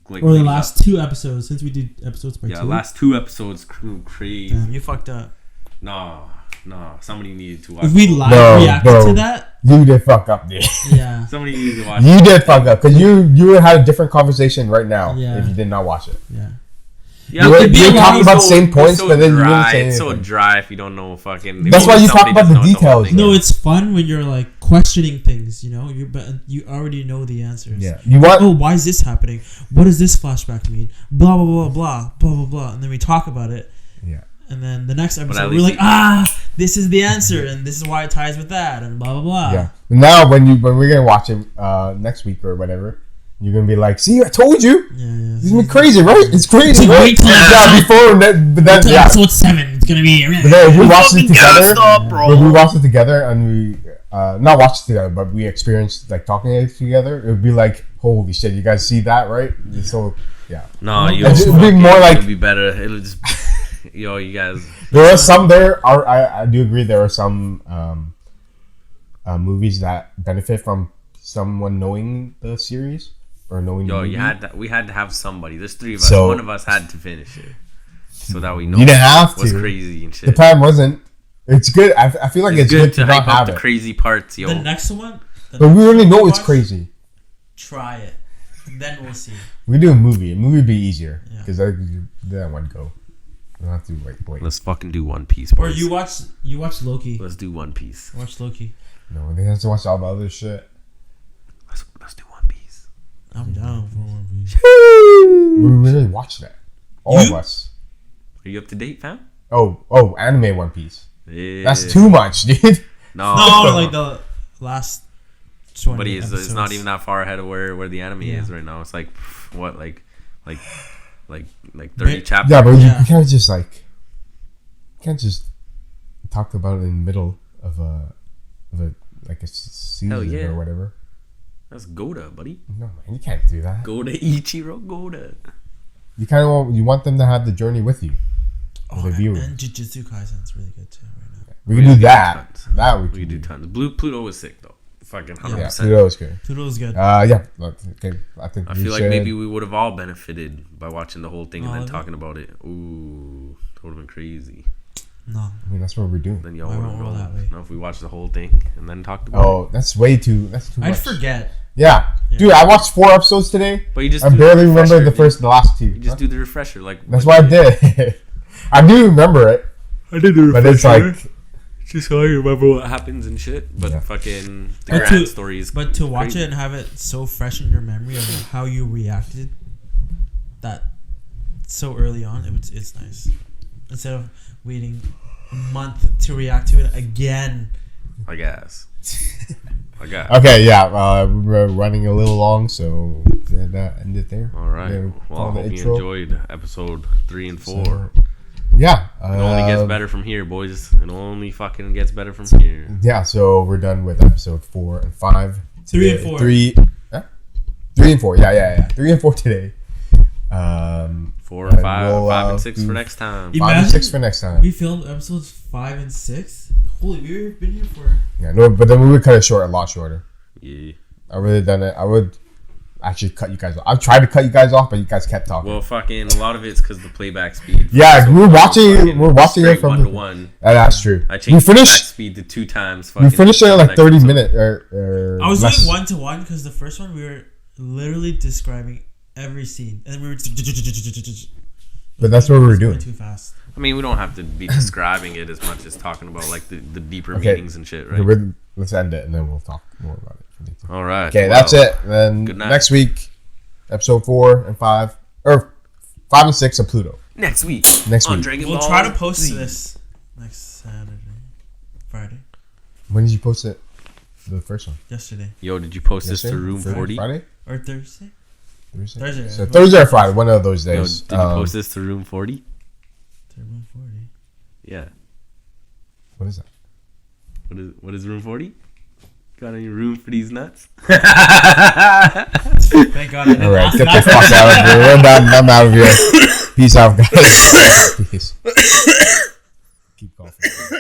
or the last 2 episodes, since we did episodes by 2. Yeah, last 2 episodes crazy. Damn, you fucked up. No, somebody needed to watch. If we reacted to that, you did fuck up, dude. Yeah. Somebody needed to watch. You did fuck up because you had a different conversation right now if you did not watch it. Yeah. Yeah, you're talking about the same points, so but then you dry. wouldn't say It's so anything. dry if you don't know fucking. That's why you talk about the details. No, it's fun when you're like questioning things. You know, but you already know the answers. Yeah, you want. Oh, why is this happening? What does this flashback mean? Blah blah blah blah blah blah blah. And then we talk about it. Yeah. And then the next episode, we're like, this is the answer, and this is why it ties with that, and blah blah blah. Yeah. Now, when we're gonna watch it next week or whatever, you're gonna be like, "See, I told you. Yeah. This is crazy, right? It's crazy, right?" Wait till episode 7. It's gonna be. But then if we watch it together, when we watch it together and we not watch it together, but we experienced like talking it together, it would be like, "Holy shit, you guys see that, right?" Yeah. So yeah. No, it'll be more like it'll be better. It'll just. Yo, you guys. There are some. I do agree. There are some movies that benefit from someone knowing the series or knowing. Yo, the movie. we had to have somebody. There's 3 of us. So, one of us had to finish it, so that we know. You didn't have what's to. crazy and shit. The plan wasn't. It's good. I feel like it's good to not hype up have the it. crazy parts, yo. The next one. But we already know it's crazy. Try it, then we'll see. We do a movie. A movie would be easier Yeah. because then one go. We don't have to wait. Let's fucking do One Piece, Or boys. you watch Loki. Let's do One Piece. Watch Loki. No, they have to watch all the other shit. Let's do One Piece. I'm down for One Piece. We really watch that. All of us. Are you up to date, fam? Oh, anime One Piece. Yeah. That's too much, dude. No, like the last 20 but it's episodes. not even that far ahead of where the anime Yeah. is right now. It's like what, like 30 chapters. Yeah, but Yeah. you can't just talk about it in the middle of a like a season Hell yeah. or whatever. That's Goda, buddy. No, man, you can't do that. Goda Ichiro Goda. You kind of want them to have the journey with you, the viewer. And Jujutsu Kaisen's really good too right now. We can do that. Tons. That we We can do tons. Pluto was sick though. Fucking 100%. Yeah, Pluto is good. Pluto's good. Yeah. Okay, I think I feel like maybe we would have all benefited by watching the whole thing and then talking about it. Ooh, that would have been crazy. No. I mean, that's what we're doing. Then y'all I would won't roll have that way. known. If we watched the whole thing and then talked about it. Oh, that's way too. That's too much. I'd forget. Yeah, dude, I watched 4 episodes today. But you just I do barely the remember refresher. the last 2. You just do the refresher, like That's what I did. I do remember it, I did the but it's like just so I remember what happens and shit. But Yeah. fucking the But grand story is. But to watch crazy. it and have it so fresh in your memory of how you reacted that so early on, it's nice. Instead of waiting a month to react to it again. I guess. okay. Yeah, we're running a little long, so that end it there. All right. Then Well, I follow the hope you intro. enjoyed episode 3 and 4. So, yeah, It only gets better from here, boys. It only fucking gets better from here. Yeah, so we're done with episode 4 and 5. 3 and 4. 3 and 4. Yeah. 3 and 4 today. 4 and 5, we'll, 5 and 6 do for next time. 5 and 6 for next time. We filmed episodes 5 and 6. Holy, we've been here for. Yeah, no, but then we would cut it short, a lot shorter. Yeah. I would have done it. I would actually cut you guys off. I tried to cut you guys off, but you guys kept talking. Well, fucking a lot of it's because the playback speed. Yeah, So we're fucking watching it straight from 1 the- to 1. That's true. I We changed the back finished. speed to 2 times. We fucking finished it in like next 30 episode. minutes. Or I was less. doing 1 to 1 because the first one we were literally describing every scene, and then we were. But that's what we were Going doing. too fast. I mean, we don't have to be describing it as much as talking about like the deeper Okay. meanings and shit, right? Okay, let's end it, and then we'll talk more about it. if we need to. All right. Okay, well, that's it. Then good night. next week, episode 4 and 5, or 5 and 6 of Pluto. Next week. Next on week. Dragon We'll Ball try to post Z. this next Saturday, Friday, When did you post it? The first one. yesterday, Yo, did you post this to Yesterday? Room Friday? 40? Friday? or Thursday. Thursday. Thursday. So Thursday or Friday, one of those Yo, days. did you post this to Room 40? Room 40. Yeah. What is that? What is Room 40? Got any room for these nuts? Thank God. I didn't All right, ask get that. the fuck out of here. I'm out of here. Peace out, guys. Peace. Keep coughing.